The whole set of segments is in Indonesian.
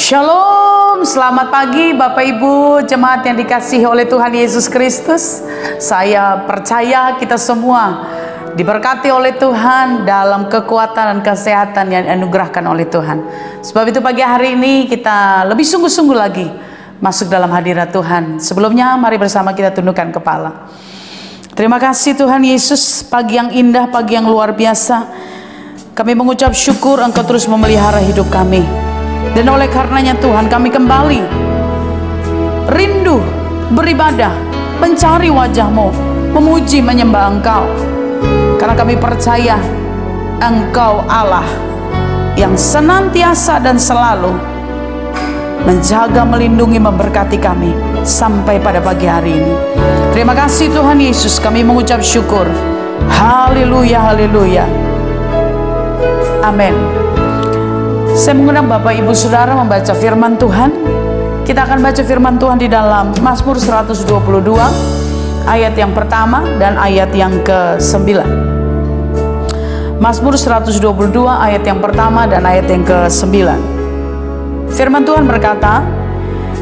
Shalom, selamat pagi Bapak Ibu jemaat yang dikasihi oleh Tuhan Yesus Kristus. Saya percaya kita semua diberkati oleh Tuhan dalam kekuatan dan kesehatan yang dianugerahkan oleh Tuhan. Sebab itu pagi hari ini kita lebih sungguh-sungguh lagi masuk dalam hadirat Tuhan. Sebelumnya mari bersama kita tundukkan kepala. Terima kasih Tuhan Yesus, pagi yang indah, pagi yang luar biasa. Kami mengucap syukur Engkau terus memelihara hidup kami. Dan oleh karenanya Tuhan, kami kembali rindu beribadah, mencari wajah-Mu, memuji, menyembah Engkau. Karena kami percaya Engkau Allah yang senantiasa dan selalu menjaga, melindungi, memberkati kami sampai pada pagi hari ini. Terima kasih Tuhan Yesus, kami mengucap syukur. Haleluya, haleluya. Amin. Saya mengundang Bapak Ibu Saudara membaca firman Tuhan. Kita akan baca firman Tuhan di dalam Mazmur 122 ayat yang pertama dan ayat yang ke-9. Mazmur 122 ayat yang pertama dan ayat yang ke-9. Firman Tuhan berkata,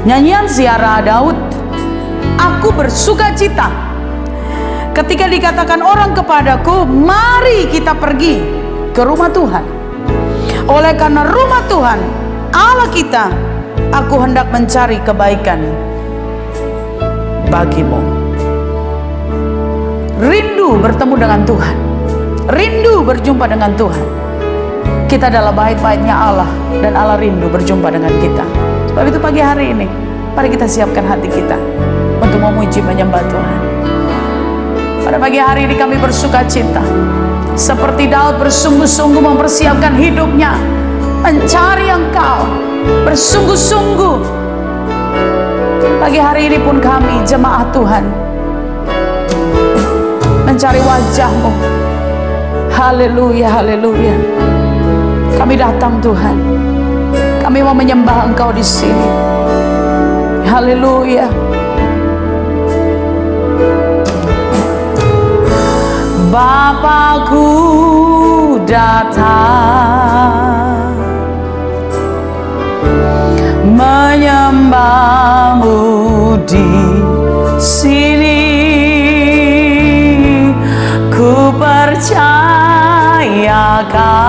nyanyian ziarah Daud, aku bersuka cita ketika dikatakan orang kepadaku, mari kita pergi ke rumah Tuhan. Oleh karena rumah Tuhan Allah kita, aku hendak mencari kebaikan bagimu. Rindu bertemu dengan Tuhan, rindu berjumpa dengan Tuhan. Kita adalah bait-baitnya Allah, dan Allah rindu berjumpa dengan kita. Sebab itu pagi hari ini mari kita siapkan hati kita untuk memuji, menyembah Tuhan. Pada pagi hari ini kami bersuka cita seperti Daud bersungguh-sungguh mempersiapkan hidupnya mencari Engkau, bersungguh-sungguh. Pagi hari ini pun kami jemaat Tuhan mencari wajah-Mu. Haleluya, haleluya. Kami datang Tuhan, kami mau menyembah Engkau di sini. Haleluya. Bapakku datang menyembah-Mu di sini. Ku percaya Kau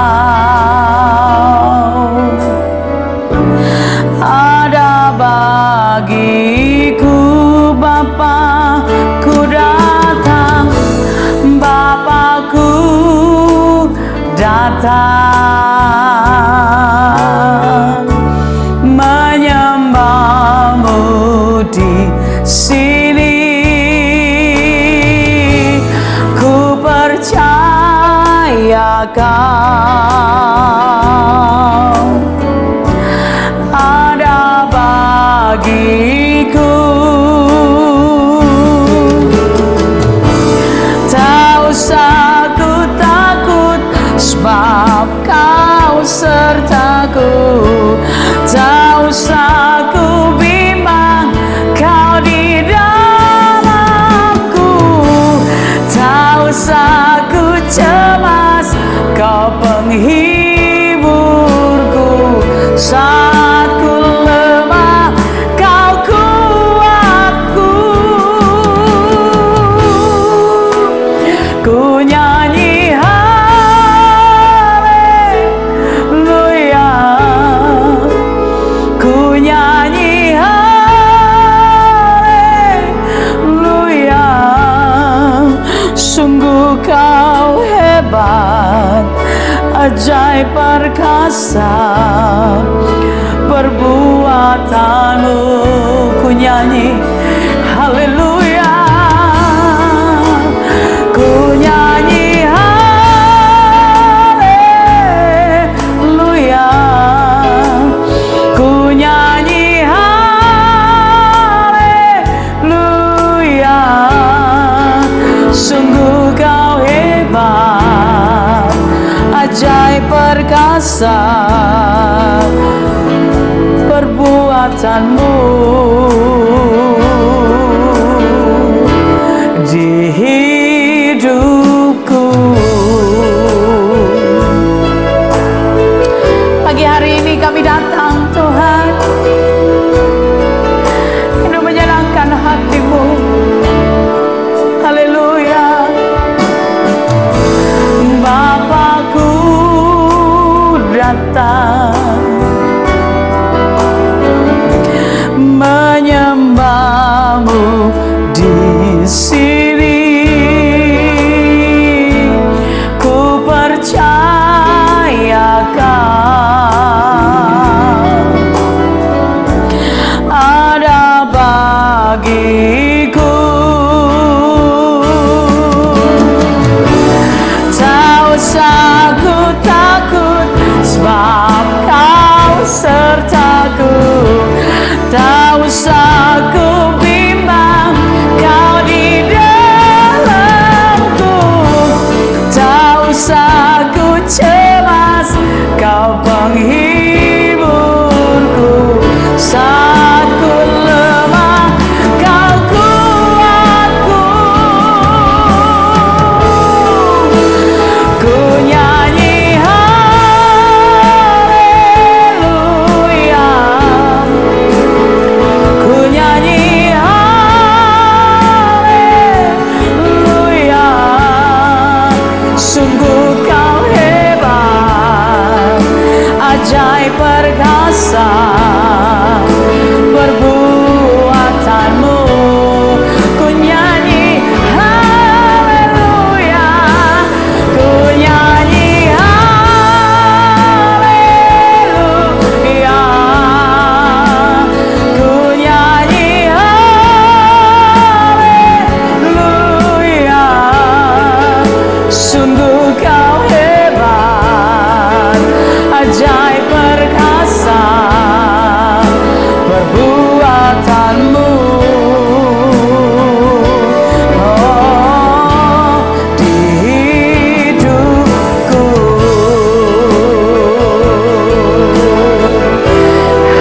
ada bagiku. Bapa, ku datang. Bapakku datang menyembah-Mu di sini. Ku percaya Kau ada bagiku. Tak usah ku takut, sebab Kau sertaku. Tak usah ku bimbang, Kau di dalamku. Tak usah ku cemas, Kau penghiburku. Saat ku lemah, Kau kuatku. Ku nyanyi haleluya, ku nyanyi haleluya. Sungguh Kau hebat, ajaib perkasa perbuatan-Mu. Ku nyanyi haleluya, ku nyanyi haleluya, ku nyanyi haleluya. Sungguh Kau hebat, ajaib perkasa perbuatan-Mu di hidupku. Pagi hari ini kami datang Tuhan sini. Ku percaya Kau ada bagiku. Tak usah ku takut, sebab Kau sertaku. Tak usah ku bimbang, Kau di dalamku. Tak usah ku cemas, Kau penghiburku. Saat ku lemah, Kau kuatku. Ku nyanyi haleluya, ku nyanyi haleluya. Sungguh Kau hebat, ajaib perkasa perbuatanmu. Ku nyanyi haleluya, ku nyanyi haleluya, ku nyanyi haleluya. Sungguh Kau hebat, ajaib perkasa perbuatanmu. Oh, di hidupku.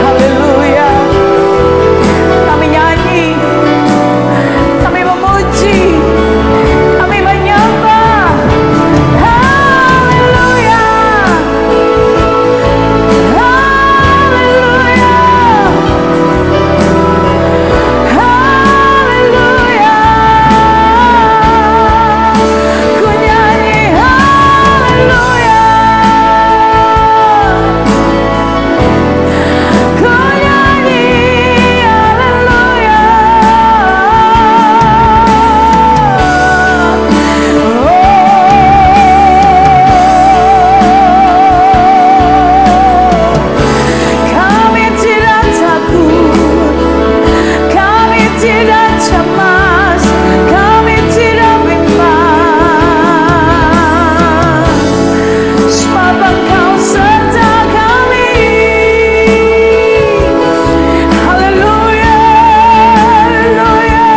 Haleluya. Kami nyanyi, kami memuji, kami menyembah. Haleluya, haleluya, haleluya. Ku nyanyi haleluya, ku nyanyi haleluya. Kami tidak takut, kami tidak cemas, kami tidak bimbang, sebab Engkau serta kami. Haleluya, haleluya.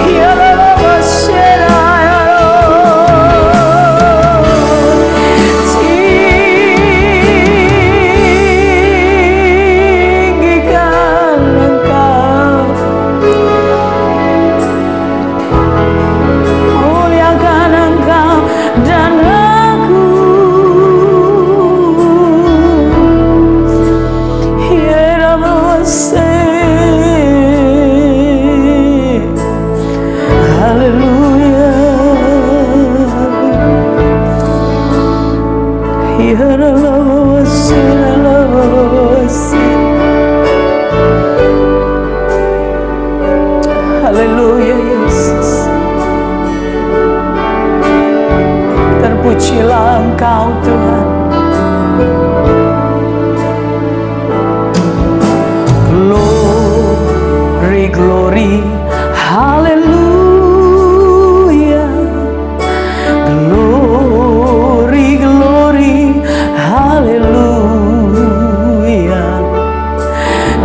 Ya Rabbah Seraya, tinggikan Engkau, muliakan Engkau dan aku. Ya Rabbah Seraya, haleluya. Ya Rabbah Seraya, haleluya Yesus. Terpujilah Engkau Tuhan. Glory, glory, haleluya. Glory, glory, haleluya.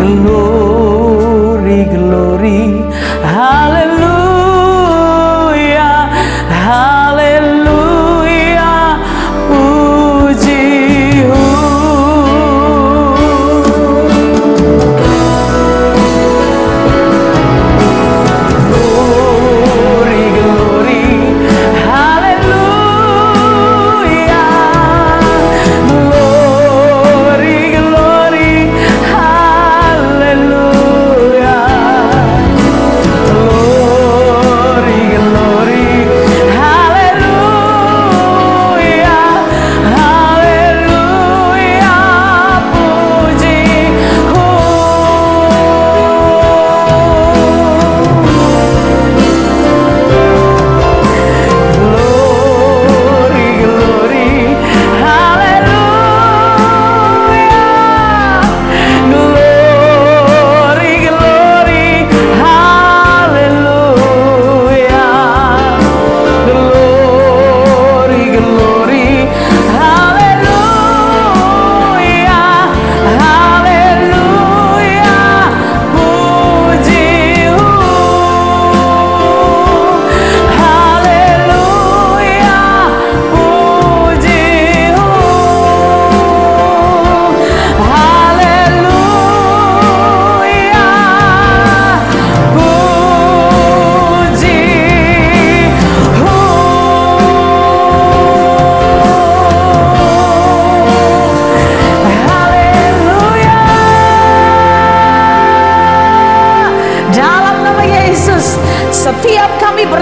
Glory, glory, haleluya, haleluya.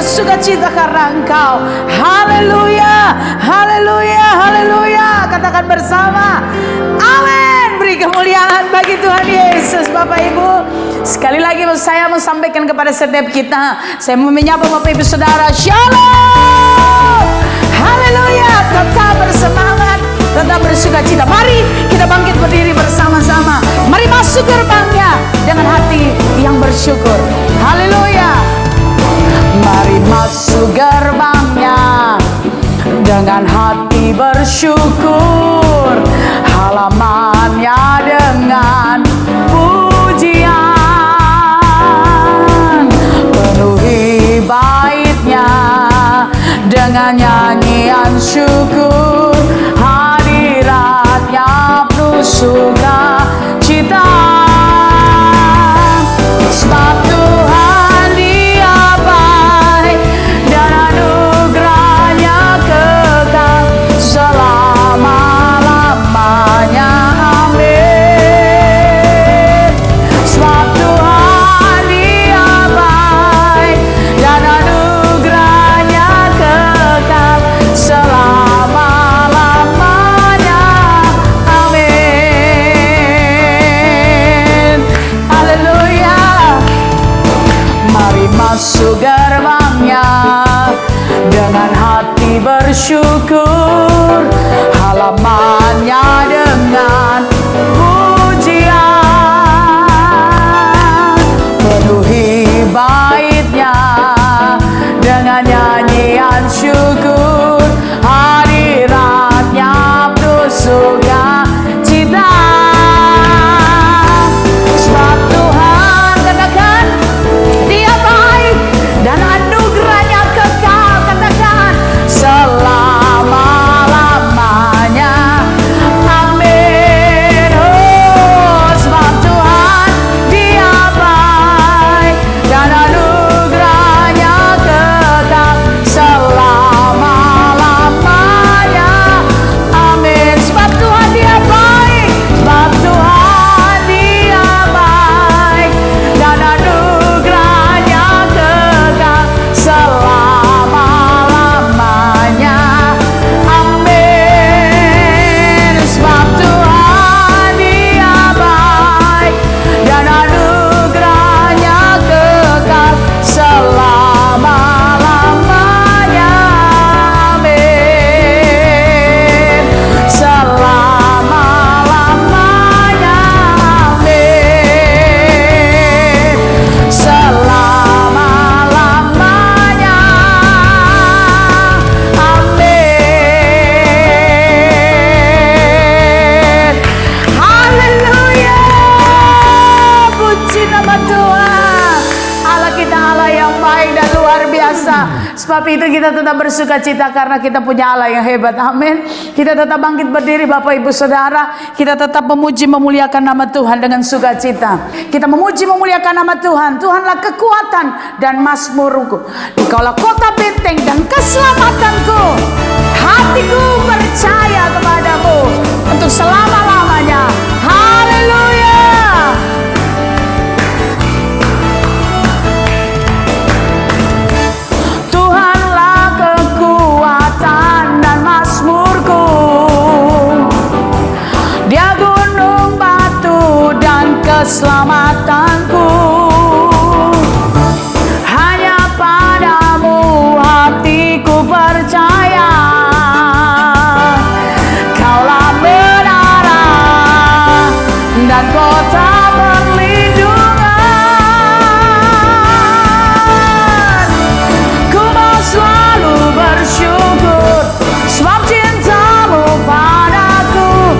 bersuka cita karena Engkau. Haleluya, haleluya, haleluya. Katakan bersama, amin. Beri kemuliaan bagi Tuhan Yesus. Bapak Ibu, sekali lagi saya mau sampaikan kepada setiap kita, saya mau menyapa Bapak Ibu Saudara, Shalom. Haleluya, tetap bersemangat, tetap bersuka cita. Mari kita bangkit berdiri bersama-sama. Mari masuk gerbangnya dengan hati yang bersyukur. Haleluya. Mari masuk gerbangnya dengan hati bersyukur, halamannya dengan pujian, penuhi baitnya dengan nyanyian syukur, hadiratnya penuh sukacita. Sebab Tuhan Dia baik dan anugerahnya kekal selama-lamanya. Amin. Sebab Tuhan Dia baik dan anugerahnya kekal selama-lamanya. Amin. Haleluya. Mari masuk gerbangnya dengan hati bersyukur, halamannya dengan pujian, penuhi baitnya dengan nyanyian syukur, hadiratnya penuh sukacita. Sebab Tuhan, katakan, Dia baik dan anugerahnya kekal. Katakan, selama-lamanya. Amin. Oh, sebab Tuhan Dia baik dan anugerahnya kekal selama-lamanya. Amin. Sebab Tuhan Dia baik, sebab Tuhan Dia baik dan anugerahnya kekal selama-lamanya. Amin. Sebab Tuhan Dia baik dan anugerahnya kekal selama-lamanya. Amin. Selama-lamanya. Amin. Selama-lamanya. Amin. Haleluya. Puji nama Tuhan. Allah kita Allah yang baik dan luar biasa. Sebab itu kita tetap bersuka cita karena kita punya Allah yang hebat. Amin. Kita tetap bangkit berdiri Bapak Ibu Saudara. Kita tetap memuji memuliakan nama Tuhan dengan sukacita. Kita memuji memuliakan nama Tuhan. Tuhanlah kekuatan dan mazmurku. Dikaulah kota benteng dan keselamatanku. Hatiku percaya kepadamu untuk selama-lamanya. Haleluya. Tuhanlah kekuatan dan mazmurku. Dia gunung batu dan keselamatanku. Hanya padamu hatiku percaya. Kaulah menara dan kota perlindungan. Ku mau selalu bersyukur sebab cintamu padaku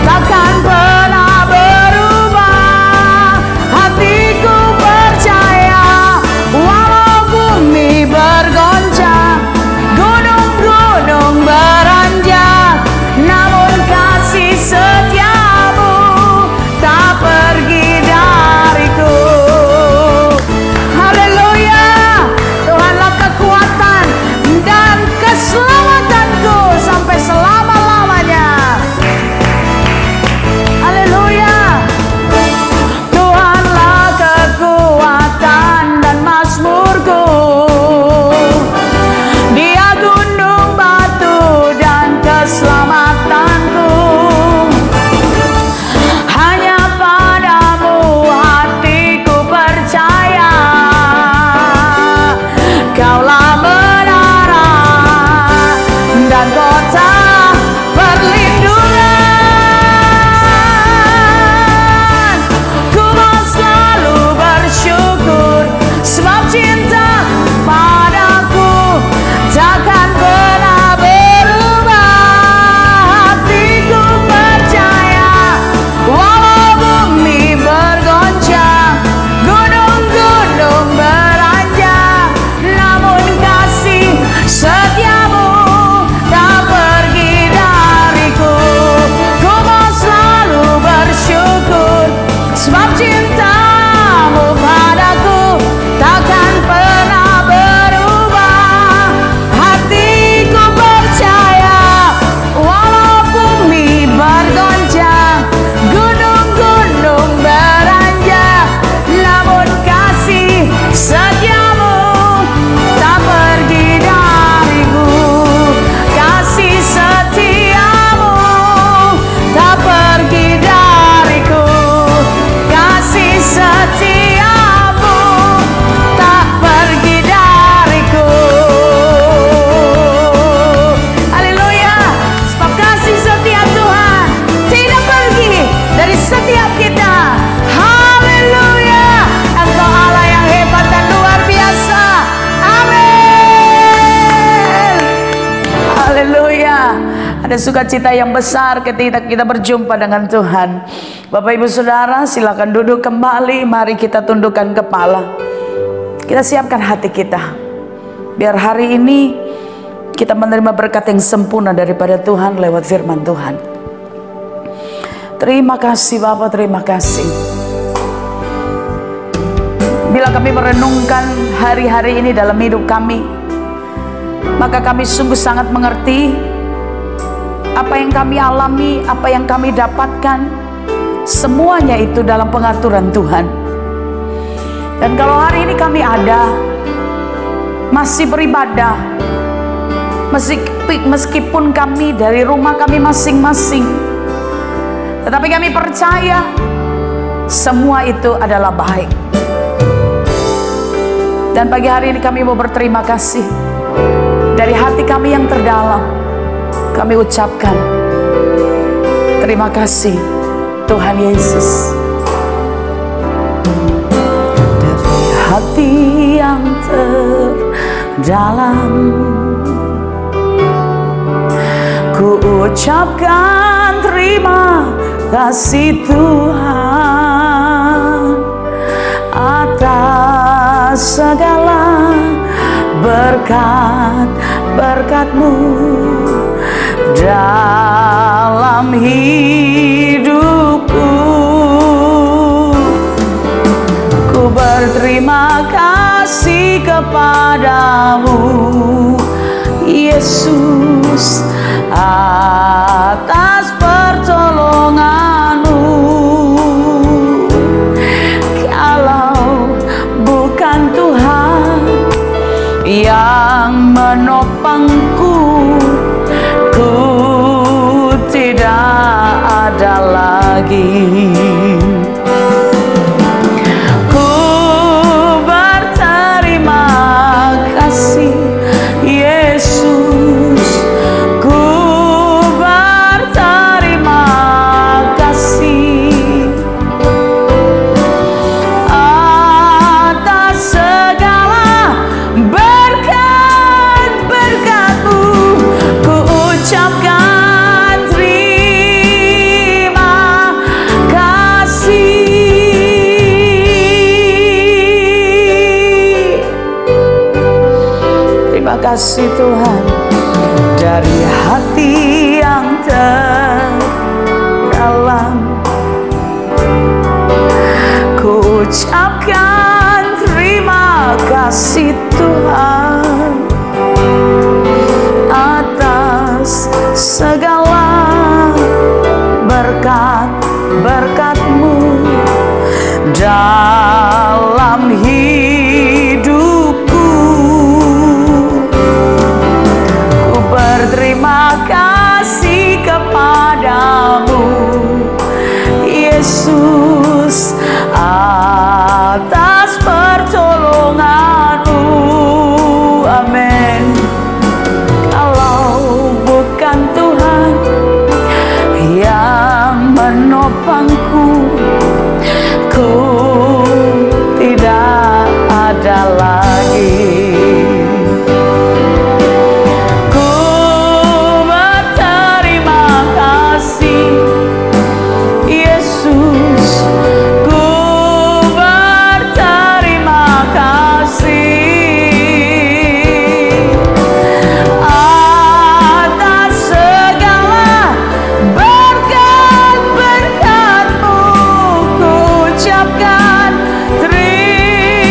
takkan pernah berubah. Hatiku percaya walau bumi bergoncang, gunung-gunung beranjak, namun kasih setiamu tak pergi Ada sukacita yang besar ketika kita berjumpa dengan Tuhan. Bapak Ibu Saudara, silakan duduk kembali. Mari kita tundukkan kepala. Kita siapkan hati kita, biar hari ini kita menerima berkat yang sempurna daripada Tuhan lewat firman Tuhan. Terima kasih Bapa, terima kasih. Bila kami merenungkan hari-hari ini dalam hidup kami, maka kami sungguh sangat mengerti apa yang kami alami, apa yang kami dapatkan, semuanya itu dalam pengaturan Tuhan. Dan kalau hari ini kami ada, masih beribadah, meskipun kami dari rumah kami masing-masing, tetapi kami percaya semua itu adalah baik. Dan pagi hari ini kami mau berterima kasih dari hati kami yang terdalam. Kami ucapkan terima kasih Tuhan Yesus. Dari hati yang terdalam ku ucapkan terima kasih Tuhan atas segala berkat-berkat-Mu dalam hidupku. Ku berterima kasih kepadamu Yesus atas pertolongan-Mu. Kalau bukan Tuhan yang menopangku, ku tidak ada lagi. Ku berterima kasih Yesus, ku berterima kasih atas segala berkat-berkat-Mu. Ku ucapkan terima kasih. Terima kasih Tuhan, dari hati yang terdalam ku ucapkan terima kasih Tuhan atas segala berkat-berkat-Mu dalam hidupku. Ku berterima kasih kepadamu Yesus atas pertolongan-Mu. Amin. Kalau bukan Tuhan yang menopangku, ku tidak ada lagi. Ku berterima kasih Yesus, ku berterima kasih atas segala berkat-berkat-Mu. Ku ucapkan terima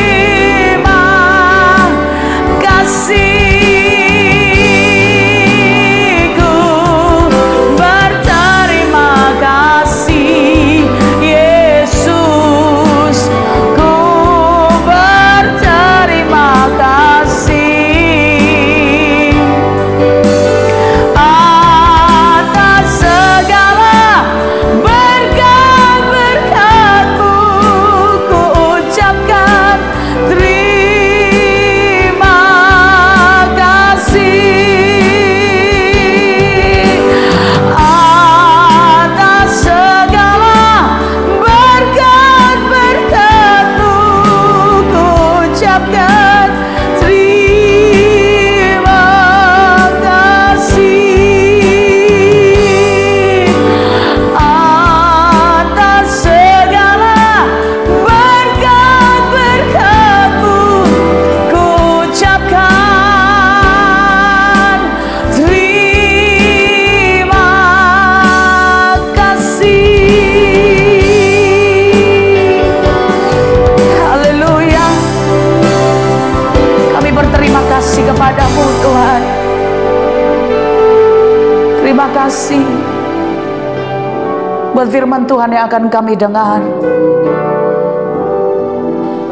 buat firman Tuhan yang akan kami dengar.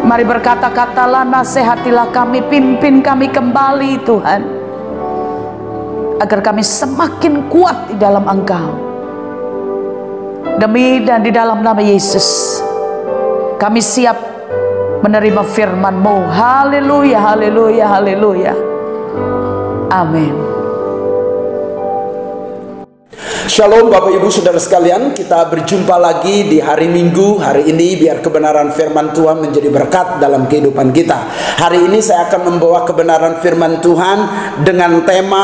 Mari berkata-katalah, nasihatilah kami, pimpin kami kembali Tuhan, agar kami semakin kuat di dalam Engkau. Demi dan di dalam nama Yesus, kami siap menerima firman-Mu. Haleluya, haleluya, haleluya. Amin. Shalom Bapak Ibu Saudara sekalian, kita berjumpa lagi di hari Minggu. Hari ini biar kebenaran firman Tuhan menjadi berkat dalam kehidupan kita. Hari ini saya akan membawa kebenaran firman Tuhan dengan tema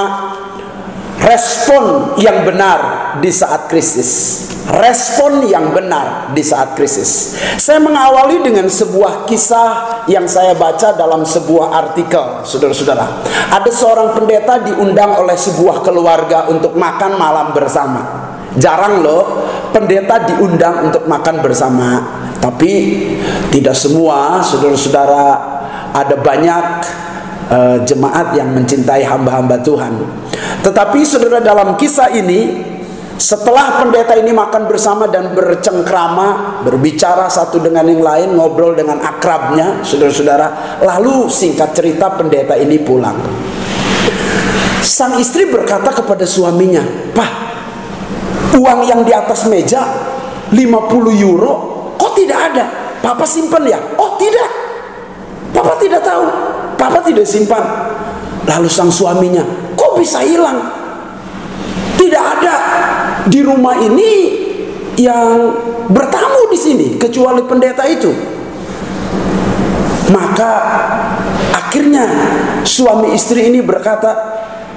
respon yang benar di saat krisis. Respon yang benar di saat krisis. Saya mengawali dengan sebuah kisah yang saya baca dalam sebuah artikel, saudara-saudara. Ada seorang pendeta diundang oleh sebuah keluarga untuk makan malam bersama. Jarang loh pendeta diundang untuk makan bersama. Tapi tidak semua, saudara-saudara. Ada banyak jemaat yang mencintai hamba-hamba Tuhan. Tetapi saudara, dalam kisah ini, setelah pendeta ini makan bersama dan bercengkrama, berbicara satu dengan yang lain, ngobrol dengan akrabnya, saudara-saudara, lalu singkat cerita pendeta ini pulang. Sang istri berkata kepada suaminya, "Pak, uang yang di atas meja 50 euro kok tidak ada? Papa simpan ya?" "Oh tidak, Papa tidak tahu, Papa tidak simpan." Lalu sang suaminya, "Kok bisa hilang? Tidak ada di rumah ini yang bertamu di sini kecuali pendeta itu." Maka akhirnya suami istri ini berkata,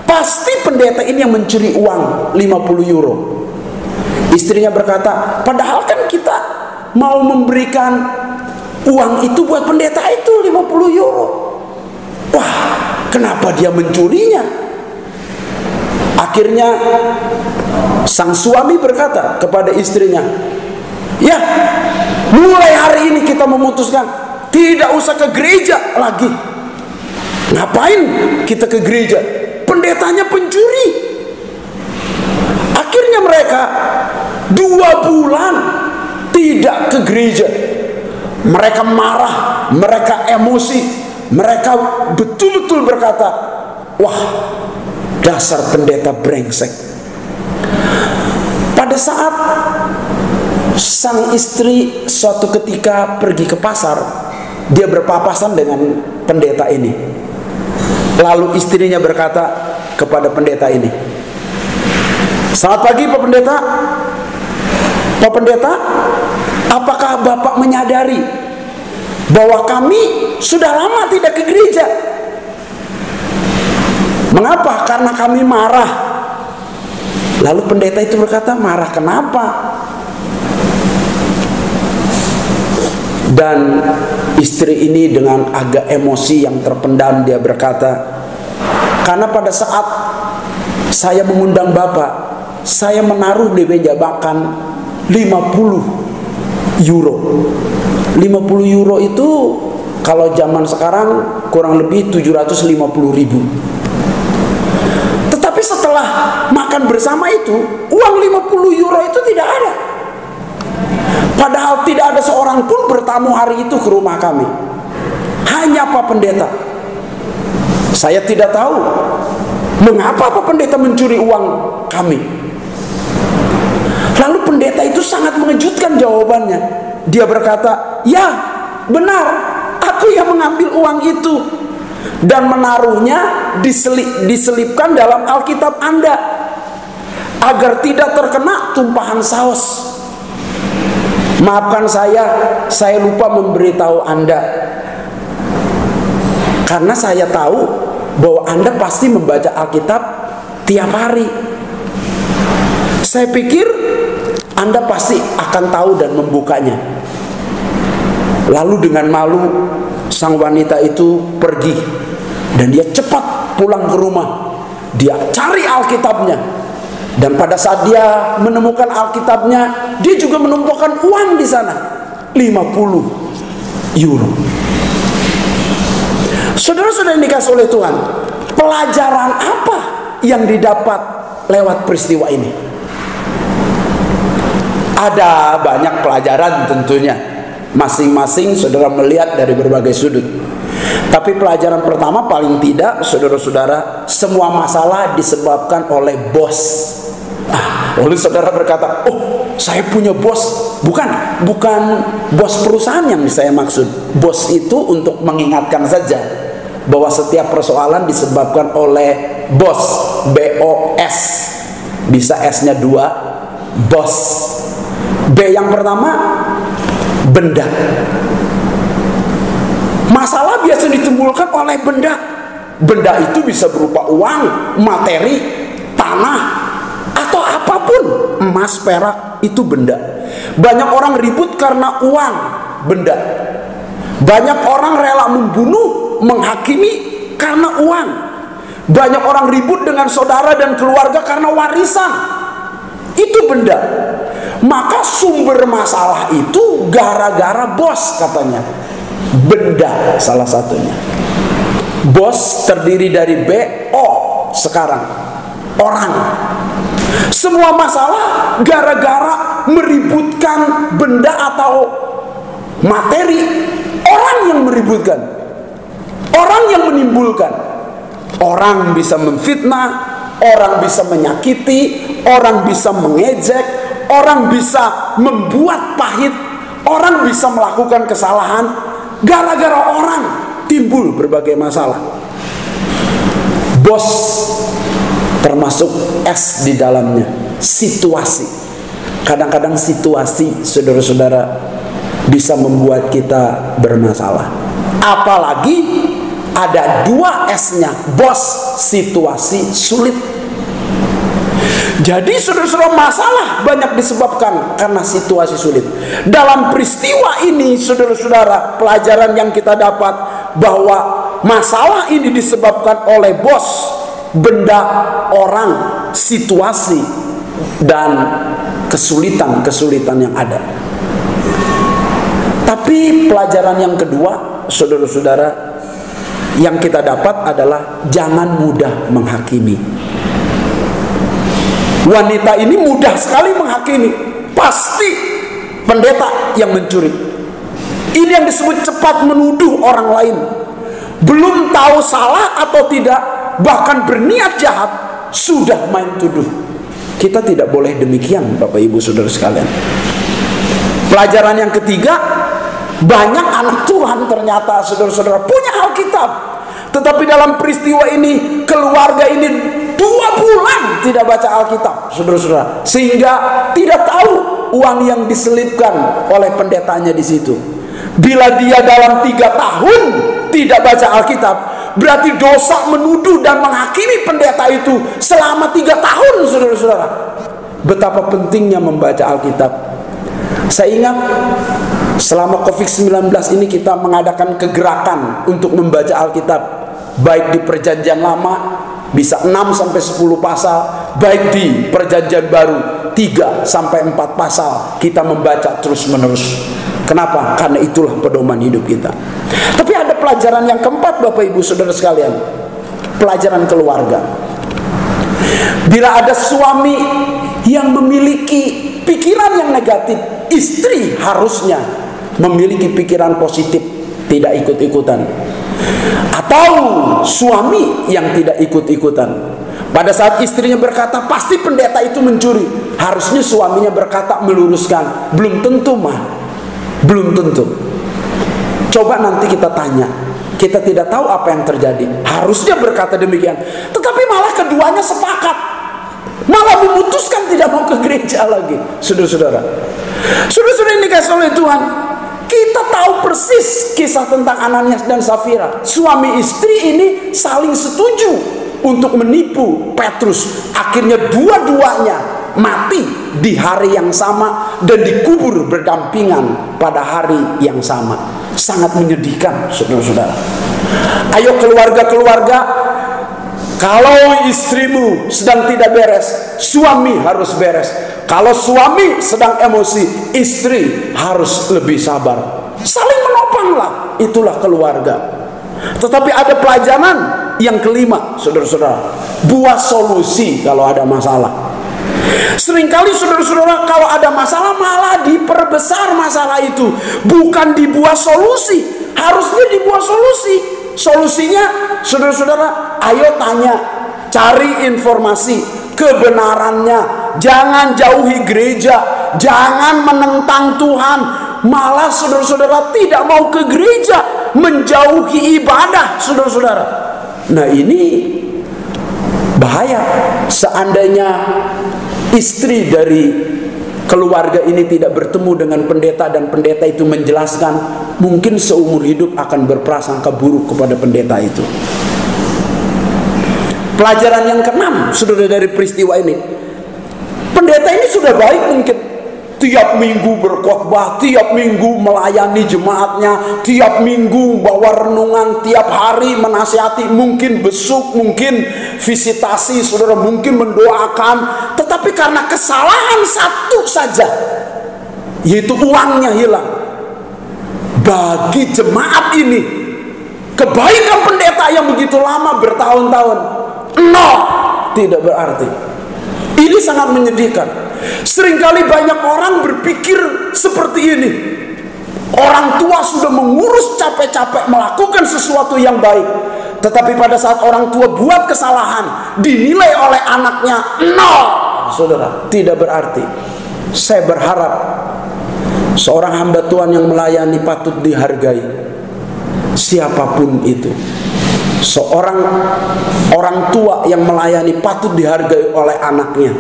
"Pasti pendeta ini yang mencuri uang 50 euro. Istrinya berkata, "Padahal kan kita mau memberikan uang itu buat pendeta itu 50 euro. Wah, kenapa dia mencurinya?" Akhirnya sang suami berkata kepada istrinya, "Ya, mulai hari ini kita memutuskan tidak usah ke gereja lagi." "Ngapain kita ke gereja? Pendetanya pencuri." Akhirnya mereka 2 bulan tidak ke gereja. Mereka marah, mereka emosi, mereka betul-betul berkata, "Wah, dasar pendeta brengsek." Pada saat sang istri suatu ketika pergi ke pasar, dia berpapasan dengan pendeta ini. Lalu istrinya berkata kepada pendeta ini, "Selamat pagi Pak Pendeta. Pak Pendeta, apakah Bapak menyadari bahwa kami sudah lama tidak ke gereja?" "Mengapa?" "Karena kami marah." Lalu pendeta itu berkata, "Marah kenapa?" Dan istri ini dengan agak emosi yang terpendam, dia berkata, "Karena pada saat saya mengundang Bapak, saya menaruh di meja makan 50 euro. 50 euro itu kalau zaman sekarang kurang lebih 750 ribu. Tetapi setelah makan bersama itu, uang 50 euro itu tidak ada. Padahal tidak ada seorang pun bertamu hari itu ke rumah kami. Hanya Pak Pendeta. Saya tidak tahu mengapa Pak Pendeta mencuri uang kami." Lalu pendeta itu sangat mengejutkan jawabannya. Dia berkata, "Ya, benar, aku yang mengambil uang itu dan menaruhnya diselipkan dalam Alkitab Anda agar tidak terkena tumpahan saus. Maafkan saya lupa memberitahu Anda, karena saya tahu bahwa Anda pasti membaca Alkitab tiap hari. Saya pikir Anda pasti akan tahu dan membukanya." Lalu dengan malu sang wanita itu pergi dan dia cepat pulang ke rumah. Dia cari Alkitabnya, dan pada saat dia menemukan Alkitabnya, dia juga menemukan uang di sana 50 euro. Saudara-saudara yang dikasih oleh Tuhan, pelajaran apa yang didapat lewat peristiwa ini? Ada banyak pelajaran tentunya, masing-masing saudara melihat dari berbagai sudut. Tapi pelajaran pertama paling tidak, saudara-saudara, semua masalah disebabkan oleh bos. Lalu saudara berkata, oh saya punya bos. Bukan bos perusahaan yang saya maksud. Bos itu untuk mengingatkan saja bahwa setiap persoalan disebabkan oleh bos, BOS. Bisa S-nya 2, bos. B yang pertama, benda. Masalah biasa ditimbulkan oleh benda. Benda itu bisa berupa uang, materi, tanah, atau apapun. Emas, perak, itu benda. Banyak orang ribut karena uang, benda. Banyak orang rela membunuh, menghakimi karena uang. Banyak orang ribut dengan saudara dan keluarga karena warisan, itu benda. Maka sumber masalah itu gara-gara bos katanya. Benda salah satunya. Bos terdiri dari BO sekarang, orang. Semua masalah gara-gara meributkan benda atau materi. Orang yang meributkan, orang yang menimbulkan. Orang bisa memfitnah, orang bisa menyakiti, orang bisa mengejek, orang bisa membuat pahit, orang bisa melakukan kesalahan. Gara-gara orang timbul berbagai masalah. Bos termasuk S di dalamnya, situasi. Kadang-kadang situasi, saudara-saudara, bisa membuat kita bermasalah. Apalagi ada 2 S-nya, bos, situasi sulit. Jadi saudara-saudara, masalah banyak disebabkan karena situasi sulit. Dalam peristiwa ini, saudara-saudara, pelajaran yang kita dapat bahwa masalah ini disebabkan oleh bos, benda, orang, situasi, dan kesulitan-kesulitan yang ada. Tapi pelajaran yang kedua, saudara-saudara, yang kita dapat adalah jangan mudah menghakimi. Wanita ini mudah sekali menghakimi. Pasti pendeta yang mencuri. Ini yang disebut cepat menuduh orang lain. Belum tahu salah atau tidak, bahkan berniat jahat, sudah main tuduh. Kita tidak boleh demikian, Bapak Ibu Saudara sekalian. Pelajaran yang ketiga, banyak anak Tuhan ternyata, saudara-saudara, punya Alkitab, tetapi dalam peristiwa ini keluarga ini 2 bulan tidak baca Alkitab, saudara-saudara, sehingga tidak tahu uang yang diselipkan oleh pendetanya di situ. Bila dia dalam 3 tahun tidak baca Alkitab, berarti dosa menuduh dan menghakimi pendeta itu selama 3 tahun, saudara-saudara. Betapa pentingnya membaca Alkitab. Saya ingat selama COVID-19 ini kita mengadakan kegerakan untuk membaca Alkitab, baik di Perjanjian Lama bisa 6-10 pasal, baik di Perjanjian Baru 3-4 pasal kita membaca terus-menerus. Kenapa? Karena itulah pedoman hidup kita. Tapi ada pelajaran yang keempat, Bapak Ibu Saudara sekalian, pelajaran keluarga. Bila ada suami yang memiliki pikiran yang negatif, istri harusnya memiliki pikiran positif, tidak ikut-ikutan. Atau suami yang tidak ikut-ikutan. Pada saat istrinya berkata pasti pendeta itu mencuri, harusnya suaminya berkata meluruskan, belum tentu mah, belum tentu. Coba nanti kita tanya, kita tidak tahu apa yang terjadi. Harusnya berkata demikian, tetapi malah keduanya sepakat, malah memutuskan tidak mau ke gereja lagi. Saudara-saudara, saudara-saudara yang dikasih oleh Tuhan, kita tahu persis kisah tentang Ananias dan Safira. Suami istri ini saling setuju untuk menipu Petrus. Akhirnya dua-duanya mati di hari yang sama dan dikubur berdampingan pada hari yang sama. Sangat menyedihkan, saudara-saudara. Ayo keluarga-keluarga, kalau istrimu sedang tidak beres, suami harus beres. Kalau suami sedang emosi, istri harus lebih sabar. Saling menopanglah, itulah keluarga. Tetapi ada pelajaran yang kelima, saudara-saudara. Buat solusi kalau ada masalah. Seringkali saudara-saudara kalau ada masalah malah diperbesar masalah itu, bukan dibuat solusi. Harusnya dibuat solusi. Solusinya saudara-saudara, ayo tanya, cari informasi kebenarannya. Jangan jauhi gereja, jangan menentang Tuhan. Malah saudara-saudara tidak mau ke gereja, menjauhi ibadah, saudara-saudara. Nah, ini bahaya. Seandainya istri dari keluarga ini tidak bertemu dengan pendeta dan pendeta itu menjelaskan, mungkin seumur hidup akan berprasangka buruk kepada pendeta itu. Pelajaran yang ke-6 saudara dari peristiwa ini, pendeta ini sudah baik, mungkin tiap minggu berkhotbah, tiap minggu melayani jemaatnya, tiap minggu bawa renungan, tiap hari menasihati, mungkin besuk, mungkin visitasi, saudara, mungkin mendoakan. Tetapi karena kesalahan satu saja, yaitu uangnya hilang, bagi jemaat ini kebaikan pendeta yang begitu lama bertahun-tahun nol, tidak berarti. Ini sangat menyedihkan. Seringkali banyak orang berpikir seperti ini. Orang tua sudah mengurus capek-capek melakukan sesuatu yang baik, tetapi pada saat orang tua buat kesalahan, dinilai oleh anaknya nol. Saudara, tidak berarti. Saya berharap seorang hamba Tuhan yang melayani patut dihargai, siapapun itu. Seorang orang tua yang melayani patut dihargai oleh anaknya.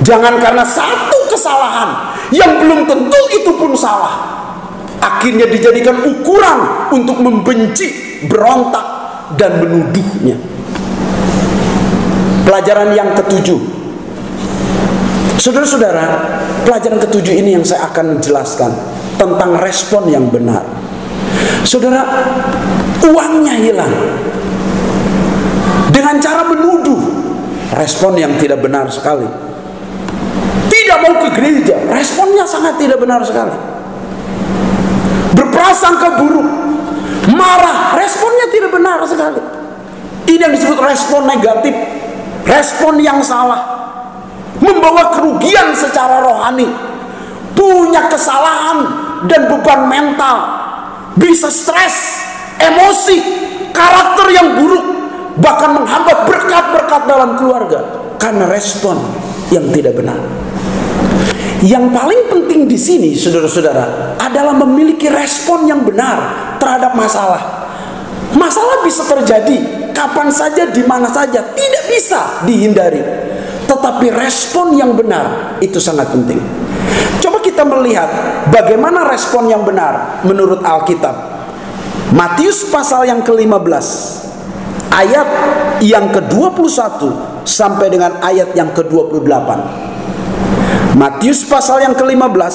Jangan karena satu kesalahan yang belum tentu itu pun salah, akhirnya dijadikan ukuran untuk membenci, berontak, dan menuduhnya. Pelajaran yang ke-7, saudara-saudara, pelajaran ke-7 ini yang saya akan jelaskan tentang respon yang benar. Saudara, uangnya hilang dengan cara menuduh, respon yang tidak benar sekali. Tidak mau ke gereja, responnya sangat tidak benar sekali. Berprasangka buruk, marah, responnya tidak benar sekali. Ini yang disebut respon negatif, respon yang salah, membawa kerugian secara rohani, punya kesalahan dan beban mental, bisa stres, emosi, karakter yang buruk, bahkan menghambat berkat-berkat dalam keluarga karena respon yang tidak benar. Yang paling penting di sini, saudara-saudara, adalah memiliki respon yang benar terhadap masalah. Masalah bisa terjadi kapan saja, di mana saja, tidak bisa dihindari. Tetapi respon yang benar itu sangat penting. Coba kita melihat bagaimana respon yang benar menurut Alkitab. Matius pasal yang ke-15, ayat yang ke-21 sampai dengan ayat yang ke-28. Matius pasal yang ke-15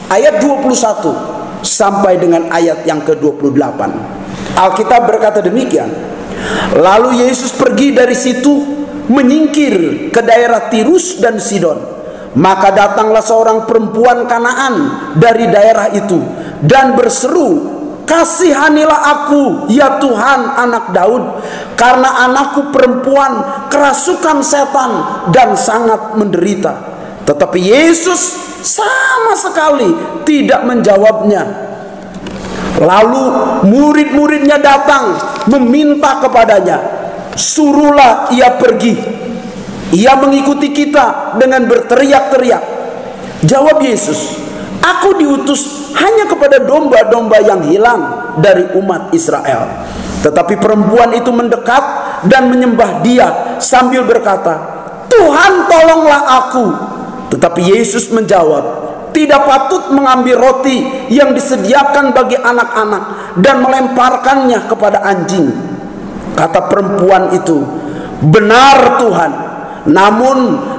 ayat 21 sampai dengan ayat yang ke-28. Alkitab berkata demikian. Lalu Yesus pergi dari situ menyingkir ke daerah Tirus dan Sidon. Maka datanglah seorang perempuan Kanaan dari daerah itu dan berseru, "Kasihanilah aku, ya Tuhan, anak Daud, karena anakku perempuan kerasukan setan dan sangat menderita." Tetapi Yesus sama sekali tidak menjawabnya. Lalu murid-muridnya datang meminta kepadanya, "Suruhlah ia pergi. Ia mengikuti kita dengan berteriak-teriak." Jawab Yesus, "Aku diutus hanya kepada domba-domba yang hilang dari umat Israel." Tetapi perempuan itu mendekat dan menyembah Dia sambil berkata, "Tuhan, tolonglah aku." Tetapi Yesus menjawab, "Tidak patut mengambil roti yang disediakan bagi anak-anak dan melemparkannya kepada anjing." Kata perempuan itu, "Benar Tuhan, namun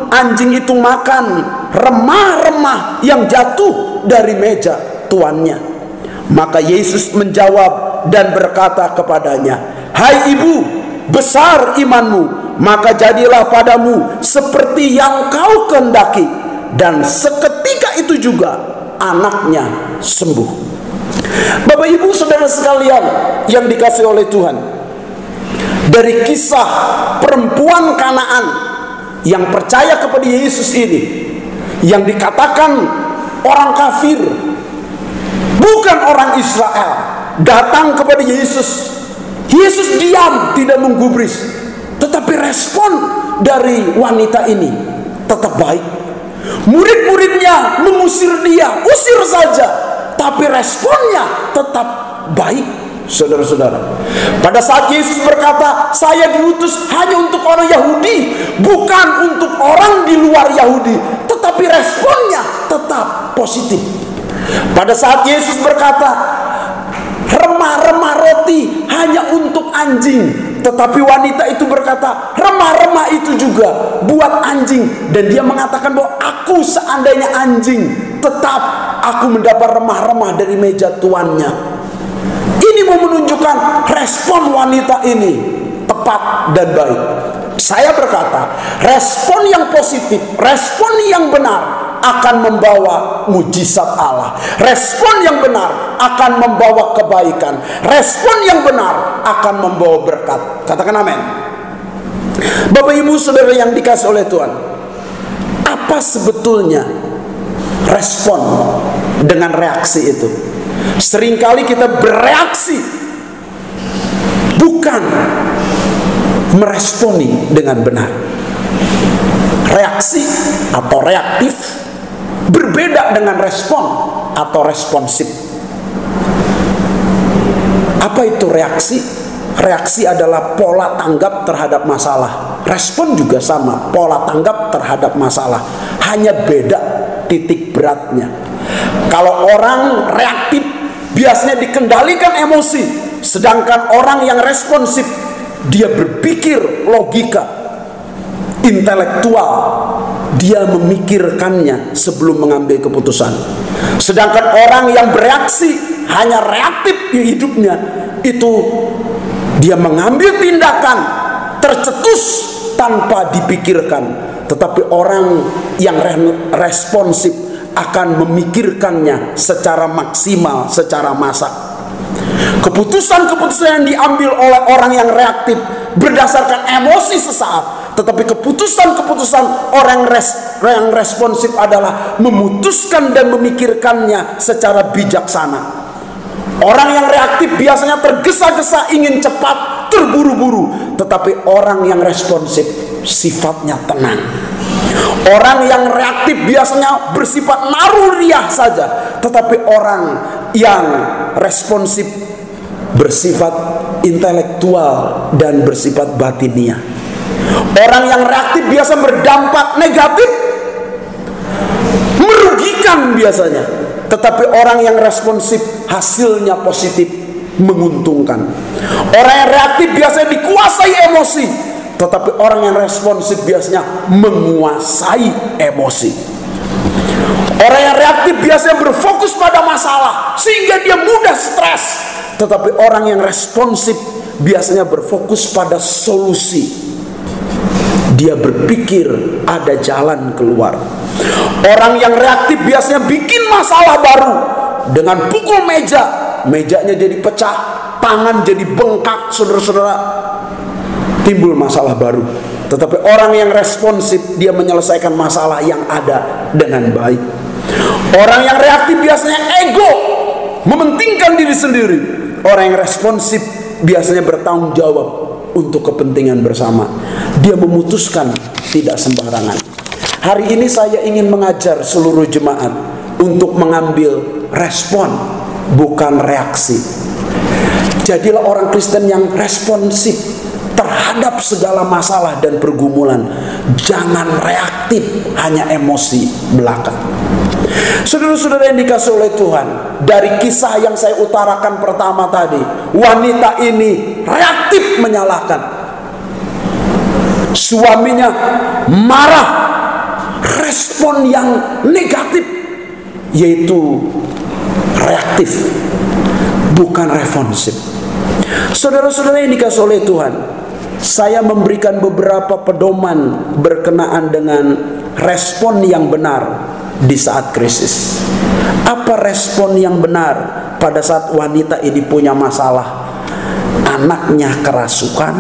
anjing itu makan remah-remah yang jatuh dari meja tuannya." Maka Yesus menjawab dan berkata kepadanya, "Hai ibu, besar imanmu, maka jadilah padamu seperti yang kau kehendaki." Dan seketika itu juga anaknya sembuh. Bapak ibu saudara sekalian yang dikasihi oleh Tuhan, dari kisah perempuan Kanaan yang percaya kepada Yesus ini, yang dikatakan orang kafir, bukan orang Israel, datang kepada Yesus. Yesus diam, tidak menggubris, tetapi respon dari wanita ini tetap baik. Murid-muridnya mengusir dia, usir saja, tapi responnya tetap baik. Saudara-saudara, pada saat Yesus berkata, saya diutus hanya untuk orang Yahudi, bukan untuk orang di luar Yahudi, tetapi responnya tetap positif. Pada saat Yesus berkata, remah-remah roti hanya untuk anjing, tetapi wanita itu berkata, remah-remah itu juga buat anjing. Dan dia mengatakan bahwa aku seandainya anjing, tetap aku mendapat remah-remah dari meja tuannya. Ini mau menunjukkan respon wanita ini tepat dan baik. Saya berkata, respon yang positif, respon yang benar akan membawa mujizat Allah. Respon yang benar akan membawa kebaikan. Respon yang benar akan membawa berkat. Katakan amin. Bapak Ibu Saudara yang dikasih oleh Tuhan, apa sebetulnya respon dengan reaksi itu? Seringkali kita bereaksi, bukan meresponi dengan benar. Reaksi atau reaktif berbeda dengan respon atau responsif. Apa itu reaksi? Reaksi adalah pola tanggap terhadap masalah. Respon juga sama, pola tanggap terhadap masalah, hanya beda titik beratnya. Kalau orang reaktif biasanya dikendalikan emosi, sedangkan orang yang responsif dia berpikir logika, intelektual, dia memikirkannya sebelum mengambil keputusan. Sedangkan orang yang bereaksi, hanya reaktif di hidupnya, itu dia mengambil tindakan tercetus tanpa dipikirkan. Tetapi orang yang responsif akan memikirkannya secara maksimal, secara masak. Keputusan-keputusan yang diambil oleh orang yang reaktif berdasarkan emosi sesaat, tetapi keputusan-keputusan orang yang responsif adalah memutuskan dan memikirkannya secara bijaksana. Orang yang reaktif biasanya tergesa-gesa, ingin cepat, terburu-buru, tetapi orang yang responsif sifatnya tenang. Orang yang reaktif biasanya bersifat naluriah saja, tetapi orang yang responsif bersifat intelektual dan bersifat batiniah. Orang yang reaktif biasa berdampak negatif, merugikan biasanya, tetapi orang yang responsif hasilnya positif, menguntungkan. Orang yang reaktif biasanya dikuasai emosi, tetapi orang yang responsif biasanya menguasai emosi. Orang yang reaktif biasanya berfokus pada masalah sehingga dia mudah stres, tetapi orang yang responsif biasanya berfokus pada solusi. Dia berpikir ada jalan keluar. Orang yang reaktif biasanya bikin masalah baru dengan pukul meja, mejanya jadi pecah, tangan jadi bengkak, saudara-saudara, timbul masalah baru. Tetapi orang yang responsif, dia menyelesaikan masalah yang ada dengan baik. Orang yang reaktif biasanya ego, mementingkan diri sendiri. Orang yang responsif biasanya bertanggung jawab untuk kepentingan bersama. Dia memutuskan tidak sembarangan. Hari ini saya ingin mengajar seluruh jemaat untuk mengambil respon, bukan reaksi. Jadilah orang Kristen yang responsif terhadap segala masalah dan pergumulan. Jangan reaktif, hanya emosi belaka. Saudara-saudara yang dikasih oleh Tuhan, dari kisah yang saya utarakan pertama tadi, wanita ini reaktif menyalahkan. Suaminya marah, respon yang negatif, yaitu reaktif, bukan responsif. Saudara-saudara yang dikasih oleh Tuhan, saya memberikan beberapa pedoman berkenaan dengan respon yang benar di saat krisis. Apa respon yang benar pada saat wanita ini punya masalah? Anaknya kerasukan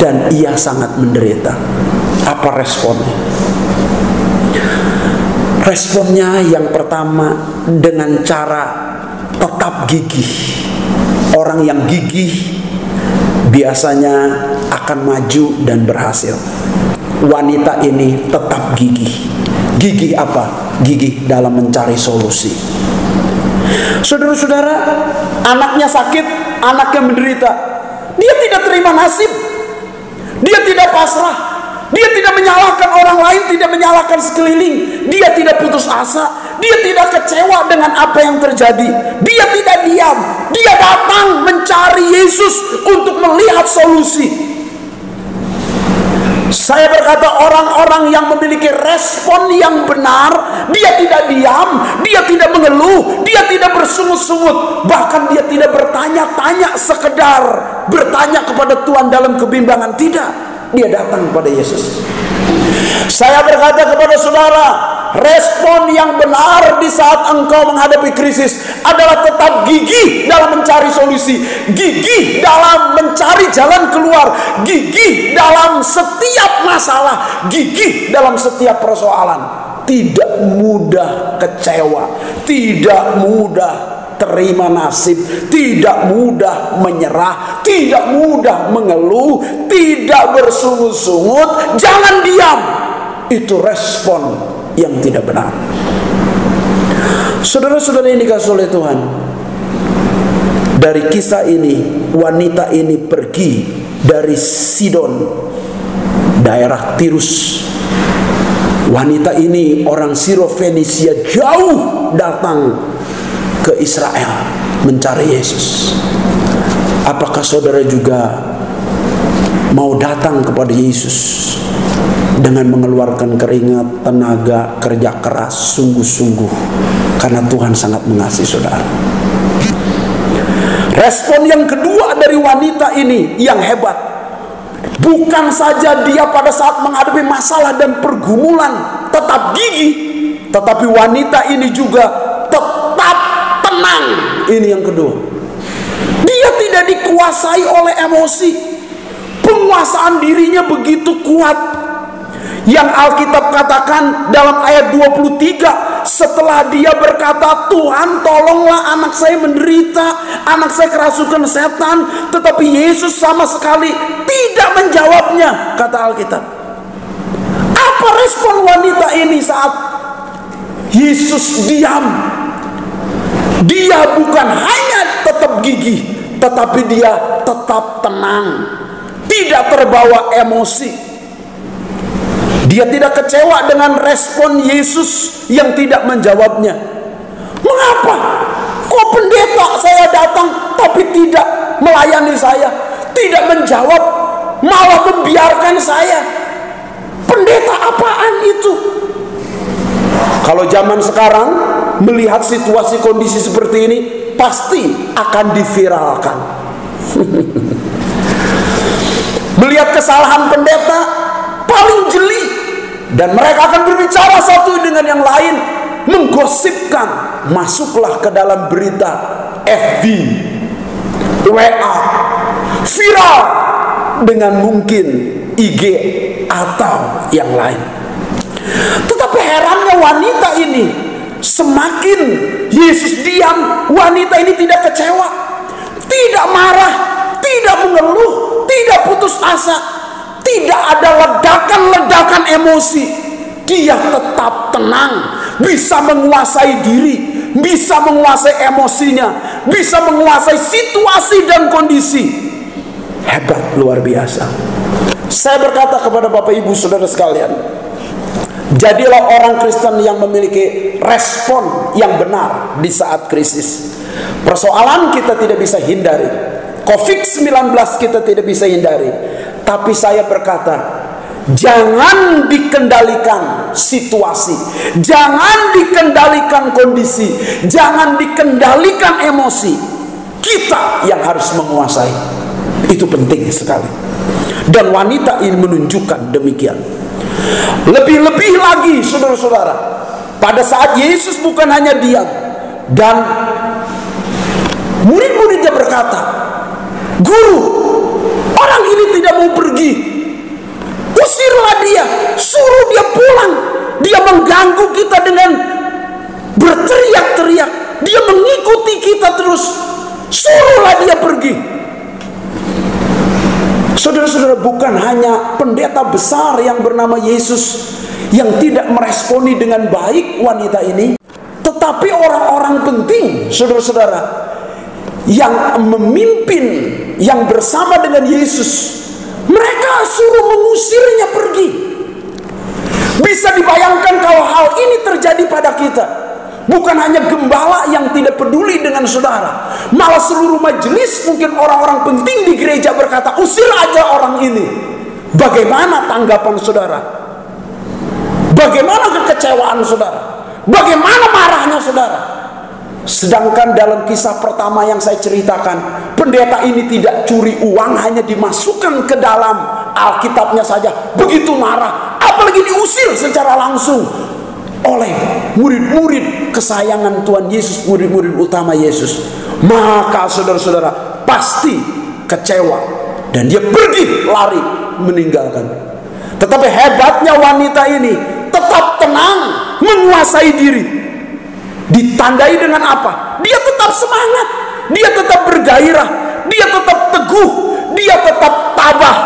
dan ia sangat menderita. Apa responnya? Responnya yang pertama dengan cara tetap gigih. Orang yang gigih biasanya akan maju dan berhasil. Wanita ini tetap gigih. Gigih apa? Gigih dalam mencari solusi. Saudara-saudara, anaknya sakit, anaknya menderita. Dia tidak terima nasib. Dia tidak pasrah. Dia tidak menyalahkan orang lain, tidak menyalahkan sekeliling. Dia tidak putus asa. Dia tidak kecewa dengan apa yang terjadi. Dia tidak diam. Dia datang mencari Yesus untuk melihat solusi. Saya berkata, orang-orang yang memiliki respon yang benar, dia tidak diam, dia tidak mengeluh, dia tidak bersungut-sungut, bahkan dia tidak bertanya-tanya sekedar bertanya kepada Tuhan dalam kebimbangan. Tidak, dia datang kepada Yesus. Saya berkata kepada saudara, respon yang benar di saat engkau menghadapi krisis adalah tetap gigih dalam mencari solusi, gigih dalam mencari jalan keluar, gigih dalam setiap masalah, gigih dalam setiap persoalan. Tidak mudah kecewa, tidak mudah terima nasib, tidak mudah menyerah, tidak mudah mengeluh, tidak bersungut-sungut. Jangan diam. Itu respon yang tidak benar. Saudara-saudara yang dikasihi oleh Tuhan, dari kisah ini, wanita ini pergi dari Sidon, daerah Tirus. Wanita ini orang Siro-Fenisia, jauh datang ke Israel mencari Yesus. Apakah saudara juga mau datang kepada Yesus dengan mengeluarkan keringat, tenaga, kerja keras, sungguh-sungguh, karena Tuhan sangat mengasihi saudara? Respon yang kedua dari wanita ini yang hebat, bukan saja dia pada saat menghadapi masalah dan pergumulan tetap gigih, tetapi wanita ini juga tetap tenang. Ini yang kedua. Dia tidak dikuasai oleh emosi. Penguasaan dirinya begitu kuat. Yang Alkitab katakan dalam ayat 23, setelah dia berkata, Tuhan tolonglah anak saya menderita, anak saya kerasukan setan, tetapi Yesus sama sekali tidak menjawabnya, kata Alkitab. Apa respon wanita ini saat Yesus diam? Dia bukan hanya tetap gigih, tetapi dia tetap tenang, tidak terbawa emosi. Dia tidak kecewa dengan respon Yesus yang tidak menjawabnya. Mengapa? Kok pendeta saya datang tapi tidak melayani saya, tidak menjawab, malah membiarkan saya? Pendeta apaan itu? Kalau zaman sekarang melihat situasi kondisi seperti ini, pasti akan diviralkan. Melihat kesalahan pendeta paling jeli, dan mereka akan berbicara satu dengan yang lain, menggosipkan. Masuklah ke dalam berita FB, WA, viral dengan mungkin IG atau yang lain. Tetapi herannya wanita ini, semakin Yesus diam, wanita ini tidak kecewa, tidak marah, tidak mengeluh, tidak putus asa, tidak ada ledakan-ledakan emosi. Dia tetap tenang, bisa menguasai diri, bisa menguasai emosinya, bisa menguasai situasi dan kondisi. Hebat, luar biasa. Saya berkata kepada Bapak Ibu Saudara sekalian, jadilah orang Kristen yang memiliki respon yang benar di saat krisis. Persoalan kita tidak bisa hindari, COVID-19 kita tidak bisa hindari. Tapi saya berkata, jangan dikendalikan situasi, jangan dikendalikan kondisi, jangan dikendalikan emosi. Kita yang harus menguasai. Itu penting sekali. Dan wanita ini menunjukkan demikian. Lebih-lebih lagi saudara-saudara, pada saat Yesus bukan hanya diam, dan murid-muridnya berkata, Guru, orang ini tidak mau pergi. Usirlah dia, suruh dia pulang. Dia mengganggu kita dengan berteriak-teriak. Dia mengikuti kita terus. Suruhlah dia pergi. Saudara-saudara, bukan hanya pendeta besar yang bernama Yesus yang tidak meresponi dengan baik wanita ini, tetapi orang-orang penting, saudara-saudara, yang memimpin, yang bersama dengan Yesus, mereka suruh mengusirnya pergi. Bisa dibayangkan kalau hal ini terjadi pada kita. Bukan hanya gembala yang tidak peduli dengan saudara, malah seluruh majelis, mungkin orang-orang penting di gereja berkata, usir aja orang ini. Bagaimana tanggapan saudara? Bagaimana kekecewaan saudara? Bagaimana marahnya saudara? Sedangkan dalam kisah pertama yang saya ceritakan, pendeta ini tidak curi uang, hanya dimasukkan ke dalam Alkitabnya saja. Begitu marah, apalagi diusir secara langsung oleh murid-murid kesayangan Tuhan Yesus, murid-murid utama Yesus. Maka saudara-saudara pasti kecewa, dan dia pergi lari meninggalkan. Tetapi hebatnya wanita ini tetap tenang, menguasai diri. Ditandai dengan apa? Dia tetap semangat, dia tetap bergairah, dia tetap teguh, dia tetap tabah.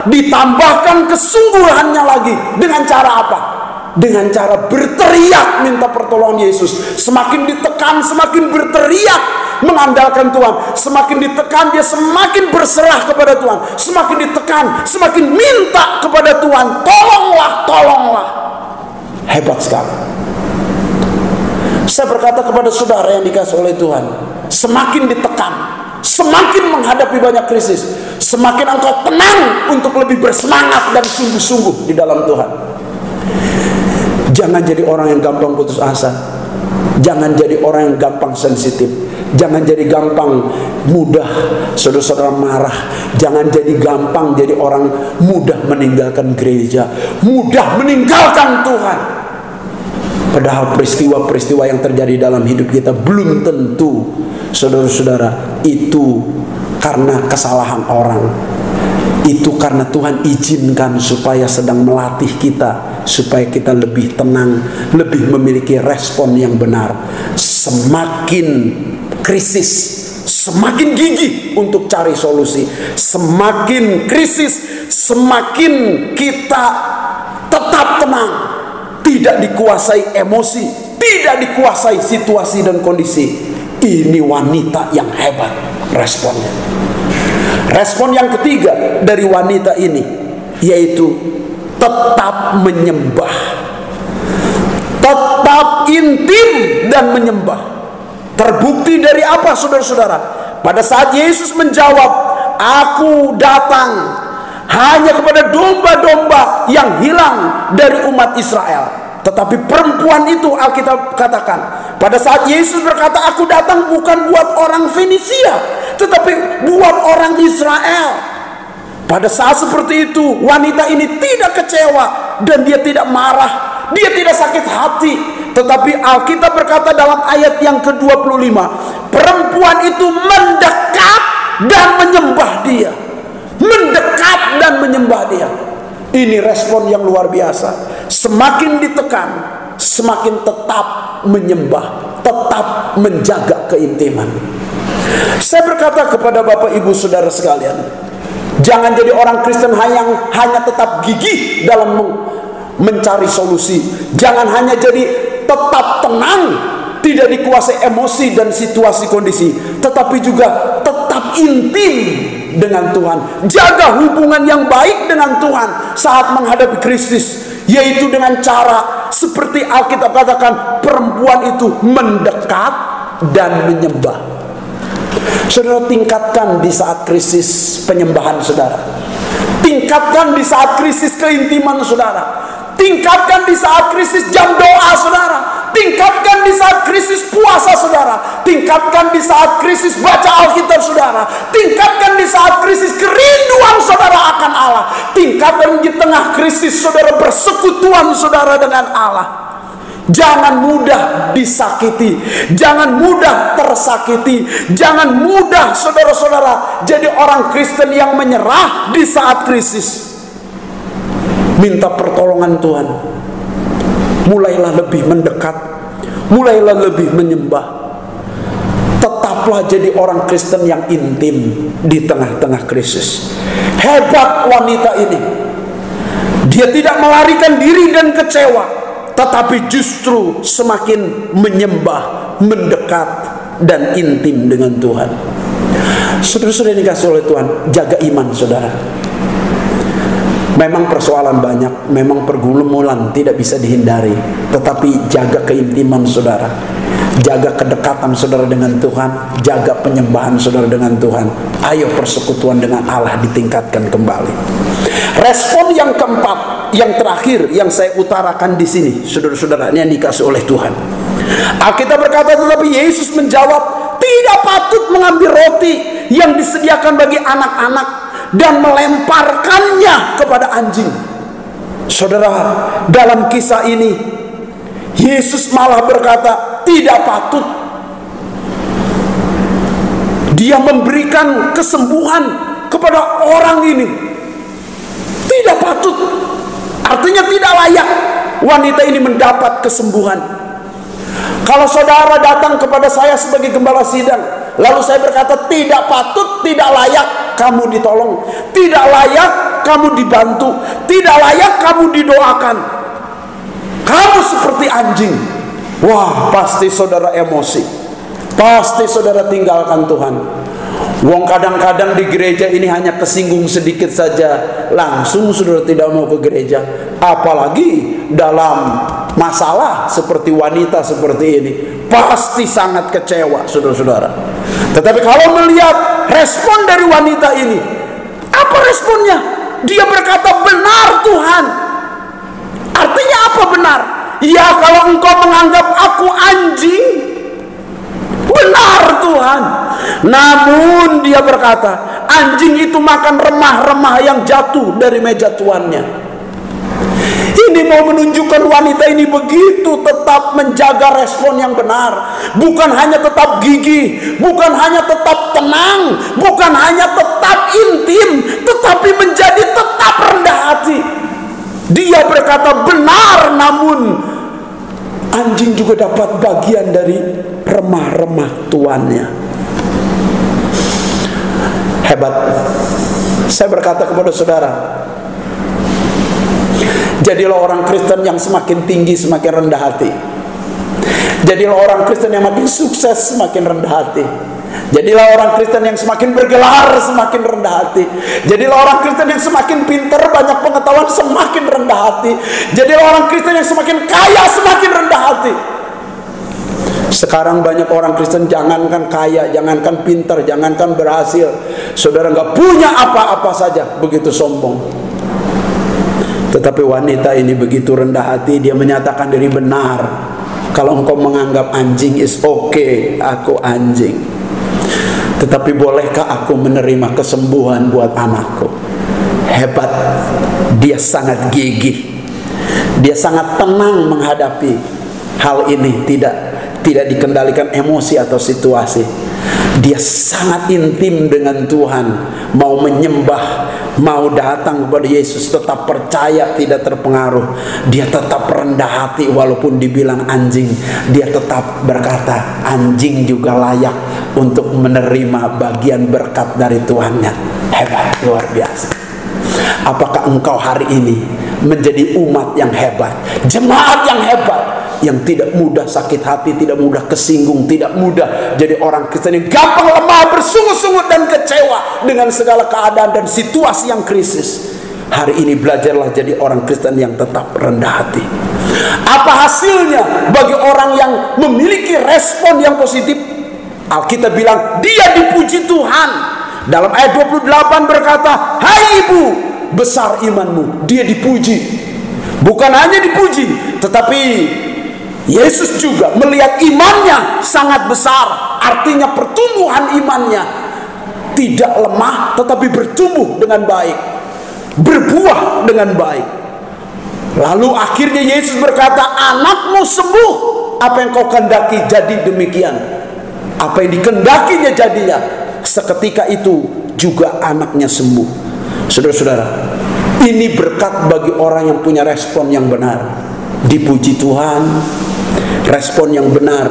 Ditambahkan kesungguhannya lagi. Dengan cara apa? Dengan cara berteriak minta pertolongan Yesus. Semakin ditekan, semakin berteriak mengandalkan Tuhan. Semakin ditekan, dia semakin berserah kepada Tuhan. Semakin ditekan, semakin minta kepada Tuhan, tolonglah, tolonglah. Hebat sekali. Saya berkata kepada saudara yang dikasih oleh Tuhan, semakin ditekan, semakin menghadapi banyak krisis, semakin engkau tenang untuk lebih bersemangat dan sungguh-sungguh di dalam Tuhan. Jangan jadi orang yang gampang putus asa. Jangan jadi orang yang gampang sensitif. Jangan jadi gampang mudah saudara-saudara marah. Jangan jadi gampang jadi orang mudah meninggalkan gereja, mudah meninggalkan Tuhan. Padahal peristiwa-peristiwa yang terjadi dalam hidup kita belum tentu, saudara-saudara, itu karena kesalahan orang. Itu karena Tuhan izinkan supaya sedang melatih kita, supaya kita lebih tenang, lebih memiliki respon yang benar. Semakin krisis, semakin gigih untuk cari solusi. Semakin krisis, semakin kita tetap tenang, tidak dikuasai emosi, tidak dikuasai situasi dan kondisi. Ini wanita yang hebat responnya. Respon yang ketiga dari wanita ini, yaitu tetap menyembah. Tetap intim dan menyembah. Terbukti dari apa, saudara-saudara? Pada saat Yesus menjawab, aku datang hanya kepada domba-domba yang hilang dari umat Israel. Tetapi perempuan itu, Alkitab katakan, pada saat Yesus berkata, aku datang bukan buat orang Fenisia, tetapi buat orang Israel. Pada saat seperti itu, wanita ini tidak kecewa dan dia tidak marah, dia tidak sakit hati. Tetapi Alkitab berkata dalam ayat yang ke-25, perempuan itu mendekat dan menyembah dia. Mendekat dan menyembah dia. Ini respon yang luar biasa. Semakin ditekan, semakin tetap menyembah, tetap menjaga keintiman. Saya berkata kepada Bapak Ibu Saudara sekalian, jangan jadi orang Kristen yang hanya tetap gigih dalam mencari solusi. Jangan hanya jadi tetap tenang, tidak dikuasai emosi dan situasi kondisi, tetapi juga tetap intim dengan Tuhan. Jaga hubungan yang baik dengan Tuhan saat menghadapi krisis, yaitu dengan cara seperti Alkitab katakan, perempuan itu mendekat dan menyembah. Saudara, tingkatkan di saat krisis penyembahan saudara. Tingkatkan di saat krisis keintiman saudara. Tingkatkan di saat krisis jam doa saudara. Tingkatkan di saat krisis puasa saudara. Tingkatkan di saat krisis baca Alkitab saudara. Tingkatkan di saat krisis kerinduan saudara akan Allah. Tingkatkan di tengah krisis saudara bersekutuan saudara dengan Allah. Jangan mudah disakiti, jangan mudah tersakiti, jangan mudah saudara-saudara jadi orang Kristen yang menyerah di saat krisis. minta pertolongan Tuhan. Mulailah lebih mendekat, mulailah lebih menyembah. Tetaplah jadi orang Kristen yang intim di tengah-tengah krisis. Hebat wanita ini. Dia tidak melarikan diri dan kecewa, tetapi justru semakin menyembah, mendekat, dan intim dengan Tuhan. Saudara-saudara yang dikasihi oleh Tuhan, jaga iman saudara. Memang persoalan banyak, memang pergumulan tidak bisa dihindari, tetapi jaga keintiman saudara, jaga kedekatan saudara dengan Tuhan, jaga penyembahan saudara dengan Tuhan. Ayo persekutuan dengan Allah ditingkatkan kembali. Respon yang keempat, yang terakhir yang saya utarakan di sini, saudara-saudara yang dikasihi oleh Tuhan. Alkitab berkata, tetapi Yesus menjawab, tidak patut mengambil roti yang disediakan bagi anak-anak dan melemparkannya kepada anjing. Saudara, dalam kisah ini Yesus malah berkata tidak patut. Dia memberikan kesembuhan kepada orang ini. Tidak patut, artinya tidak layak wanita ini mendapat kesembuhan. Kalau saudara datang kepada saya sebagai gembala sidang, lalu saya berkata tidak patut, tidak layak kamu ditolong, tidak layak kamu dibantu, tidak layak kamu didoakan, kamu seperti anjing. Wah, pasti saudara emosi, pasti saudara tinggalkan Tuhan. Wong kadang-kadang di gereja ini hanya kesinggung sedikit saja, langsung saudara tidak mau ke gereja. Apalagi dalam masalah seperti wanita seperti ini, pasti sangat kecewa saudara-saudara. Tetapi kalau melihat respon dari wanita ini, apa responnya? Dia berkata, benar Tuhan. Artinya apa benar? Ya, kalau engkau menganggap aku anjing, benar Tuhan. Namun dia berkata, anjing itu makan remah-remah yang jatuh dari meja tuannya. Ini mau menunjukkan wanita ini begitu tetap menjaga respon yang benar. Bukan hanya tetap gigih, bukan hanya tetap tenang, bukan hanya tetap intim, tetapi menjadi tetap rendah hati. Dia berkata benar, namun anjing juga dapat bagian dari remah-remah tuannya. Hebat. Saya berkata kepada saudara, jadilah orang Kristen yang semakin tinggi semakin rendah hati. Jadilah orang Kristen yang makin sukses semakin rendah hati. Jadilah orang Kristen yang semakin bergelar semakin rendah hati. Jadilah orang Kristen yang semakin pintar, banyak pengetahuan, semakin rendah hati. Jadilah orang Kristen yang semakin kaya semakin rendah hati. Sekarang banyak orang Kristen jangankan kaya, jangankan pintar, jangankan berhasil, saudara nggak punya apa-apa saja, begitu sombong. Tetapi wanita ini begitu rendah hati, dia menyatakan diri benar. Kalau engkau menganggap anjing is okay, aku anjing. Tetapi bolehkah aku menerima kesembuhan buat anakku? Hebat. Dia sangat gigih. Dia sangat tenang menghadapi hal ini, tidak dikendalikan emosi atau situasi. Dia sangat intim dengan Tuhan, mau menyembah, mau datang kepada Yesus, tetap percaya, tidak terpengaruh. Dia tetap rendah hati walaupun dibilang anjing. Dia tetap berkata anjing juga layak untuk menerima bagian berkat dari Tuhannya. Hebat, luar biasa. Apakah engkau hari ini menjadi umat yang hebat, jemaat yang hebat, yang tidak mudah sakit hati, tidak mudah kesinggung, tidak mudah jadi orang Kristen yang gampang lemah, bersungut-sungut dan kecewa dengan segala keadaan dan situasi yang krisis? Hari ini belajarlah jadi orang Kristen yang tetap rendah hati. Apa hasilnya bagi orang yang memiliki respon yang positif? Alkitab bilang dia dipuji Tuhan. Dalam ayat 28 berkata, hai ibu, besar imanmu. Dia dipuji. Bukan hanya dipuji, tetapi Yesus juga melihat imannya sangat besar. Artinya pertumbuhan imannya tidak lemah, tetapi bertumbuh dengan baik, berbuah dengan baik. Lalu akhirnya Yesus berkata, anakmu sembuh. Apa yang kau kehendaki jadi demikian. Apa yang dikehendakinya jadinya. Seketika itu juga anaknya sembuh. Saudara-saudara, Ini berkat bagi orang yang punya respon yang benar. Dipuji Tuhan, respon yang benar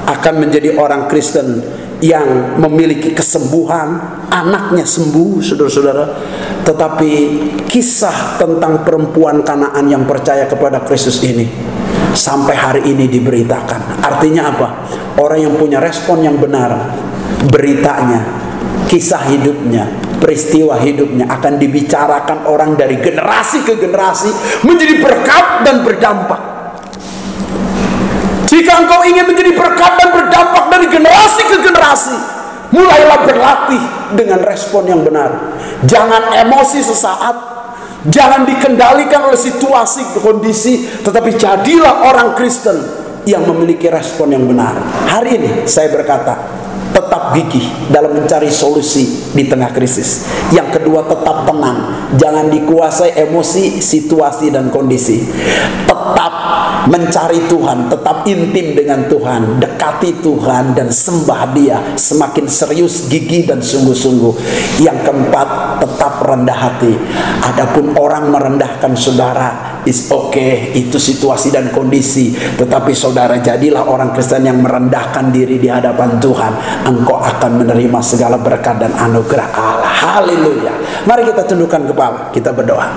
akan menjadi orang Kristen yang memiliki kesembuhan, anaknya sembuh, saudara-saudara. Tetapi kisah tentang perempuan Kanaan yang percaya kepada Kristus ini sampai hari ini diberitakan. Artinya apa? Orang yang punya respon yang benar, beritanya, kisah hidupnya, peristiwa hidupnya akan dibicarakan orang dari generasi ke generasi, menjadi berkat dan berdampak. Jika engkau ingin menjadi berkat dan berdampak dari generasi ke generasi, mulailah berlatih dengan respon yang benar. Jangan emosi sesaat, jangan dikendalikan oleh situasi, kondisi, tetapi jadilah orang Kristen yang memiliki respon yang benar. Hari ini saya berkata, tetap gigih dalam mencari solusi di tengah krisis. Yang kedua, tetap tenang, jangan dikuasai emosi, situasi, dan kondisi. Tetap mencari Tuhan, tetap intim dengan Tuhan, dekati Tuhan dan sembah Dia semakin serius, gigih, dan sungguh-sungguh. Yang keempat, tetap rendah hati. Adapun orang merendahkan saudara, is okay, itu situasi dan kondisi. Tetapi saudara, jadilah orang Kristen yang merendahkan diri di hadapan Tuhan. Engkau akan menerima segala berkat dan anugerah Allah. Haleluya. Mari kita tundukkan kepala, kita berdoa.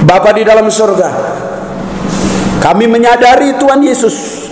Bapa di dalam surga, kami menyadari Tuhan Yesus,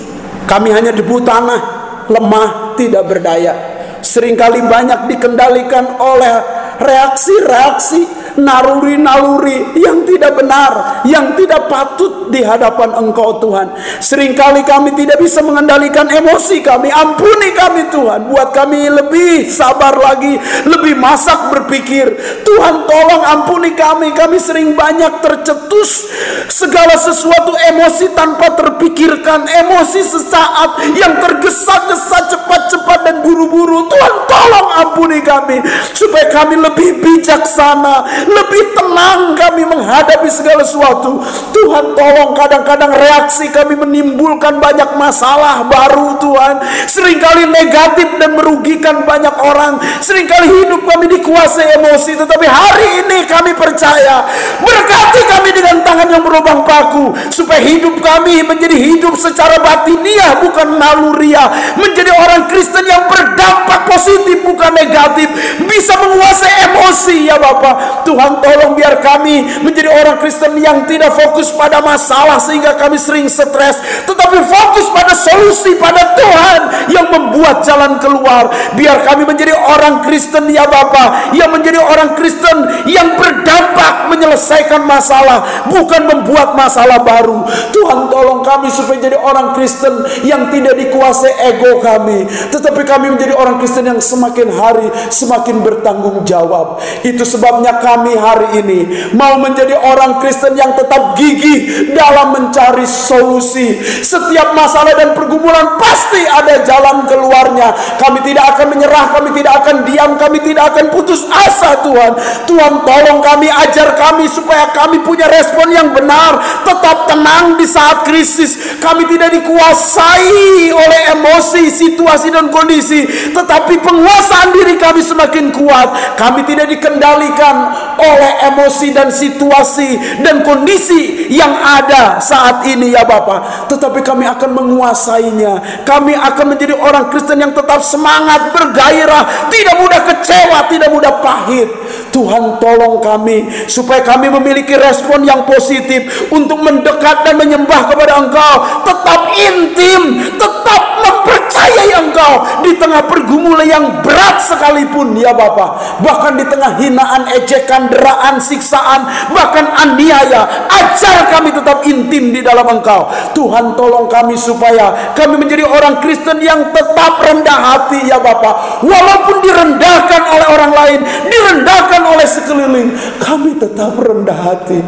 kami hanya debu tanah, lemah, tidak berdaya. Seringkali banyak dikendalikan oleh reaksi-reaksi, naluri-naluri yang tidak benar, yang tidak patut di hadapan Engkau Tuhan. Seringkali kami tidak bisa mengendalikan emosi kami. Ampuni kami Tuhan, buat kami lebih sabar lagi, lebih masak berpikir. Tuhan tolong ampuni kami. Kami sering banyak tercetus segala sesuatu emosi tanpa terpikirkan, emosi sesaat yang tergesa-gesa, cepat-cepat dan buru-buru. Tuhan tolong ampuni kami, supaya kami lebih bijaksana, lebih tenang kami menghadapi segala sesuatu. Tuhan tolong, kadang-kadang reaksi kami menimbulkan banyak masalah baru Tuhan. Seringkali negatif dan merugikan banyak orang. Seringkali hidup kami dikuasai emosi. Tetapi hari ini kami percaya, berkati kami dengan tangan yang berlubang paku, supaya hidup kami menjadi hidup secara batiniah, bukan naluriah. Menjadi orang Kristen yang berdampak positif, bukan negatif. Bisa menguasai emosi ya Bapak. Tuhan tolong biar kami menjadi orang Kristen yang tidak fokus pada masalah sehingga kami sering stres, tetapi fokus pada solusi, pada Tuhan yang membuat jalan keluar. Biar kami menjadi orang Kristen ya Bapa, yang menjadi orang Kristen yang berdampak menyelesaikan masalah, bukan membuat masalah baru. Tuhan tolong kami supaya jadi orang Kristen yang tidak dikuasai ego kami, tetapi kami menjadi orang Kristen yang semakin hari semakin bertanggung jawab. Itu sebabnya kami hari ini mau menjadi orang Kristen yang tetap gigih dalam mencari solusi. Setiap masalah dan pergumulan pasti ada jalan keluarnya. Kami tidak akan menyerah, kami tidak akan diam, kami tidak akan putus asa Tuhan. Tuhan tolong kami, ajar kami supaya kami punya respon yang benar, tetap tenang di saat krisis. Kami tidak dikuasai oleh emosi, situasi dan kondisi, tetapi penguasaan diri kami semakin kuat. Kami tidak dikendalikan oleh emosi dan situasi dan kondisi yang ada saat ini ya Bapak, tetapi kami akan menguasainya. Kami akan menjadi orang Kristen yang tetap semangat, bergairah, tidak mudah kecewa, tidak mudah pahit. Tuhan tolong kami supaya kami memiliki respon yang positif untuk mendekat dan menyembah kepada Engkau, tetap intim, tetap mempercayai Engkau di tengah pergumulan yang berat sekalipun ya Bapak. Bahkan di tengah hinaan, ejekan, deraan, siksaan, bahkan aniaya, ajar kami tetap intim di dalam Engkau. Tuhan tolong kami supaya kami menjadi orang Kristen yang tetap rendah hati ya Bapak. Walaupun direndahkan oleh orang lain, direndahkan oleh sekeliling, kami tetap rendah hati.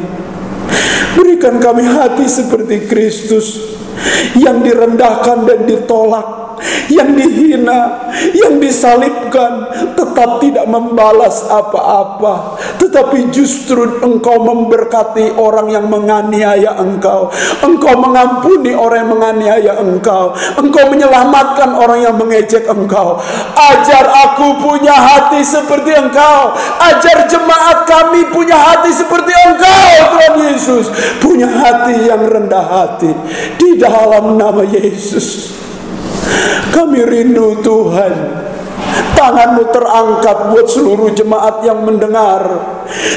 Berikan kami hati seperti Kristus yang direndahkan dan ditolak, yang dihina, yang disalibkan, tetap tidak membalas apa-apa, tetapi justru Engkau memberkati orang yang menganiaya Engkau. Engkau mengampuni orang yang menganiaya Engkau. Engkau menyelamatkan orang yang mengejek Engkau. Ajar aku punya hati seperti Engkau. Ajar jemaat kami punya hati seperti Engkau, Tuhan Yesus. Punya hati yang rendah hati. Di dalam nama Yesus, kami rindu Tuhan. Tangan-Mu terangkat buat seluruh jemaat yang mendengar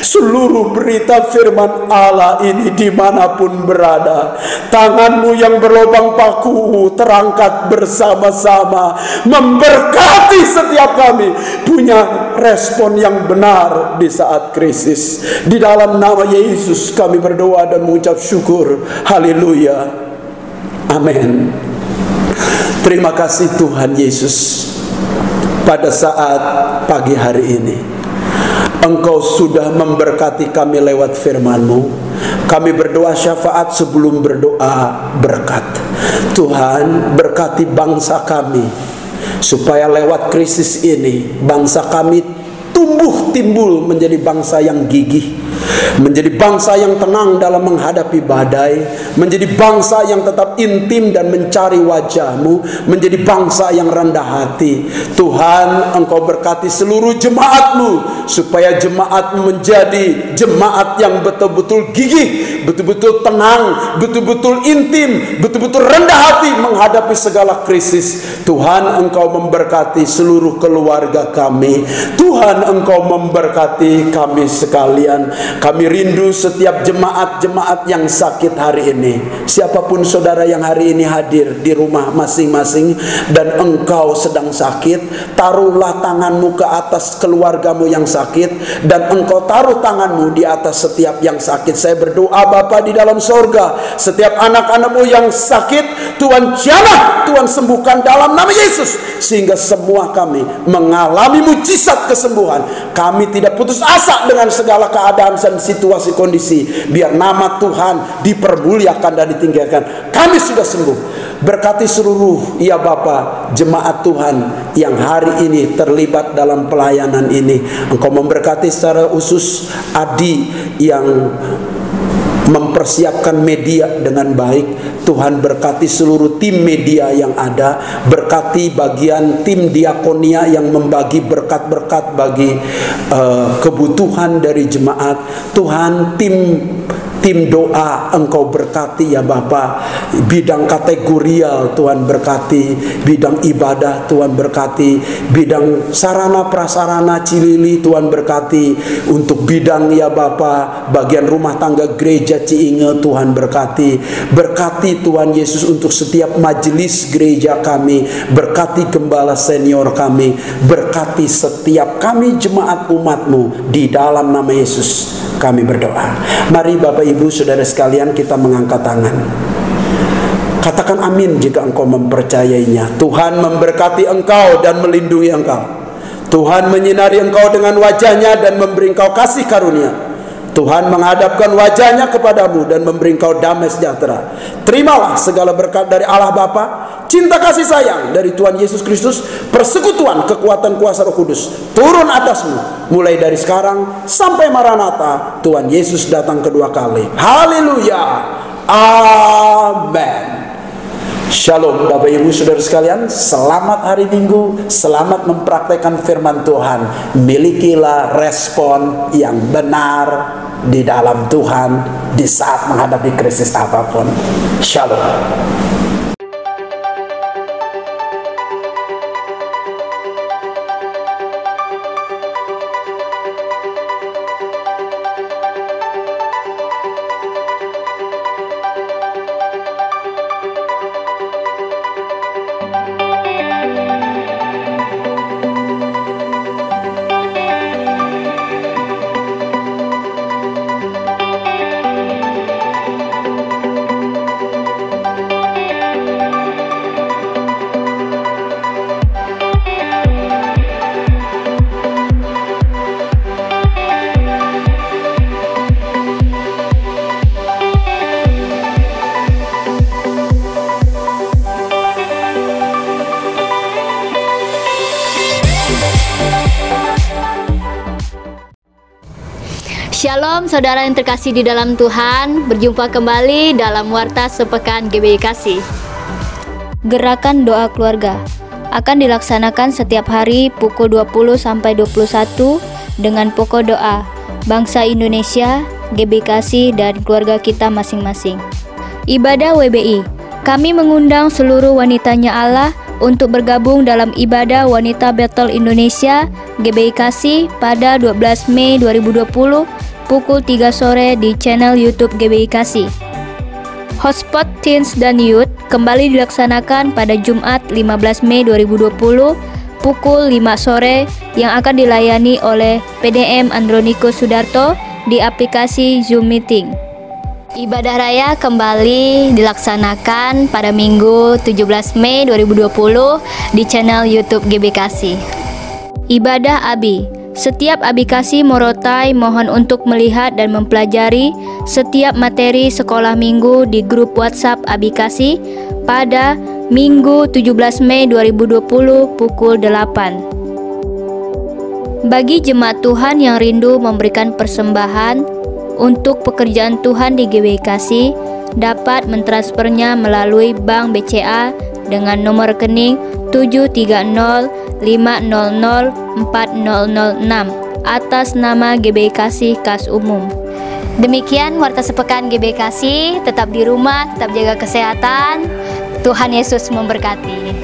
seluruh berita firman Allah ini dimanapun berada. Tangan-Mu yang berlubang paku terangkat bersama-sama, memberkati setiap kami punya respon yang benar di saat krisis. Di dalam nama Yesus kami berdoa dan mengucap syukur. Haleluya. Amin. Terima kasih Tuhan Yesus. Pada saat pagi hari ini Engkau sudah memberkati kami lewat firman-Mu. Kami berdoa syafaat sebelum berdoa berkat. Tuhan, berkati bangsa kami, supaya lewat krisis ini bangsa kami tumbuh timbul menjadi bangsa yang gigih, menjadi bangsa yang tenang dalam menghadapi badai, menjadi bangsa yang tetap intim dan mencari wajah-Mu, menjadi bangsa yang rendah hati. Tuhan, Engkau berkati seluruh jemaat-Mu, supaya jemaat-Mu menjadi jemaat yang betul-betul gigih, betul-betul tenang, betul-betul intim, betul-betul rendah hati menghadapi segala krisis. Tuhan, Engkau memberkati seluruh keluarga kami. Tuhan, Engkau memberkati kami sekalian. Kami rindu setiap jemaat-jemaat yang sakit hari ini. Siapapun saudara yang hari ini hadir di rumah masing-masing dan engkau sedang sakit, taruhlah tangan-Mu ke atas keluargamu yang sakit, dan engkau taruh tangan-Mu di atas setiap yang sakit. Saya berdoa Bapa di dalam sorga, setiap anak-anak-Mu yang sakit, Tuhan jamah, Tuhan sembuhkan dalam nama Yesus, sehingga semua kami mengalami mujizat kesembuhan. Kami tidak putus asa dengan segala keadaan dan situasi kondisi. Biar nama Tuhan dipermuliakan dan ditinggikan. Kami sudah sembuh. Berkati seluruh, ya Bapa, jemaat Tuhan yang hari ini terlibat dalam pelayanan ini. Engkau memberkati secara khusus Adi yang mempersiapkan media dengan baik. Tuhan, berkati seluruh tim media yang ada. Berkati bagian tim diakonia yang membagi berkat-berkat bagi kebutuhan dari jemaat. Tuhan, tim doa Engkau berkati ya Bapa. Bidang kategorial Tuhan berkati, bidang ibadah Tuhan berkati, bidang sarana prasarana Cilili Tuhan berkati, untuk bidang ya Bapa bagian rumah tangga gereja Ciinge Tuhan berkati. Berkati Tuhan Yesus untuk setiap majelis gereja kami, berkati gembala senior kami, berkati setiap kami jemaat umat-Mu. Di dalam nama Yesus kami berdoa. Mari Bapak Ibu Saudara sekalian, kita mengangkat tangan. Katakan amin jika engkau mempercayainya. Tuhan memberkati engkau dan melindungi engkau. Tuhan menyinari engkau dengan wajahnya dan memberi engkau kasih karunia. Tuhan menghadapkan wajahnya kepadamu dan memberi engkau damai sejahtera. Terimalah segala berkat dari Allah Bapa, cinta kasih sayang dari Tuhan Yesus Kristus, persekutuan kekuatan kuasa Roh Kudus turun atasmu mulai dari sekarang sampai Maranatha, Tuhan Yesus datang kedua kali. Haleluya. Amin. Shalom Bapak Ibu Saudara sekalian, selamat hari Minggu, selamat mempraktekkan firman Tuhan. Milikilah respon yang benar di dalam Tuhan di saat menghadapi krisis apapun. Shalom. Shalom saudara yang terkasih di dalam Tuhan, berjumpa kembali dalam Warta Sepekan GBI Kasih. Gerakan doa keluarga akan dilaksanakan setiap hari pukul 20-21 dengan pokok doa bangsa Indonesia, GBI Kasih, dan keluarga kita masing-masing. Ibadah WBI, kami mengundang seluruh wanitanya Allah untuk bergabung dalam ibadah Wanita Battle Indonesia GBI Kasih pada 12 Mei 2020 pukul 3 sore di channel YouTube GBI Kasih. Hotspot Teens dan Youth kembali dilaksanakan pada Jumat 15 Mei 2020 pukul 5 sore yang akan dilayani oleh PDM Androniko Sudarto di aplikasi Zoom Meeting. Ibadah raya kembali dilaksanakan pada Minggu 17 Mei 2020 di channel YouTube GBI Kasih. Ibadah Abi, setiap Abi Kasih Morotai mohon untuk melihat dan mempelajari setiap materi sekolah minggu di grup WhatsApp Abi Kasih pada Minggu 17 Mei 2020 pukul 8. Bagi jemaat Tuhan yang rindu memberikan persembahan untuk pekerjaan Tuhan di GBI Kasih, dapat mentransfernya melalui Bank BCA dengan nomor rekening 730500406 atas nama GBI Kasih Kas Umum. Demikian Warta Sepekan GBI Kasih, tetap di rumah, tetap jaga kesehatan. Tuhan Yesus memberkati.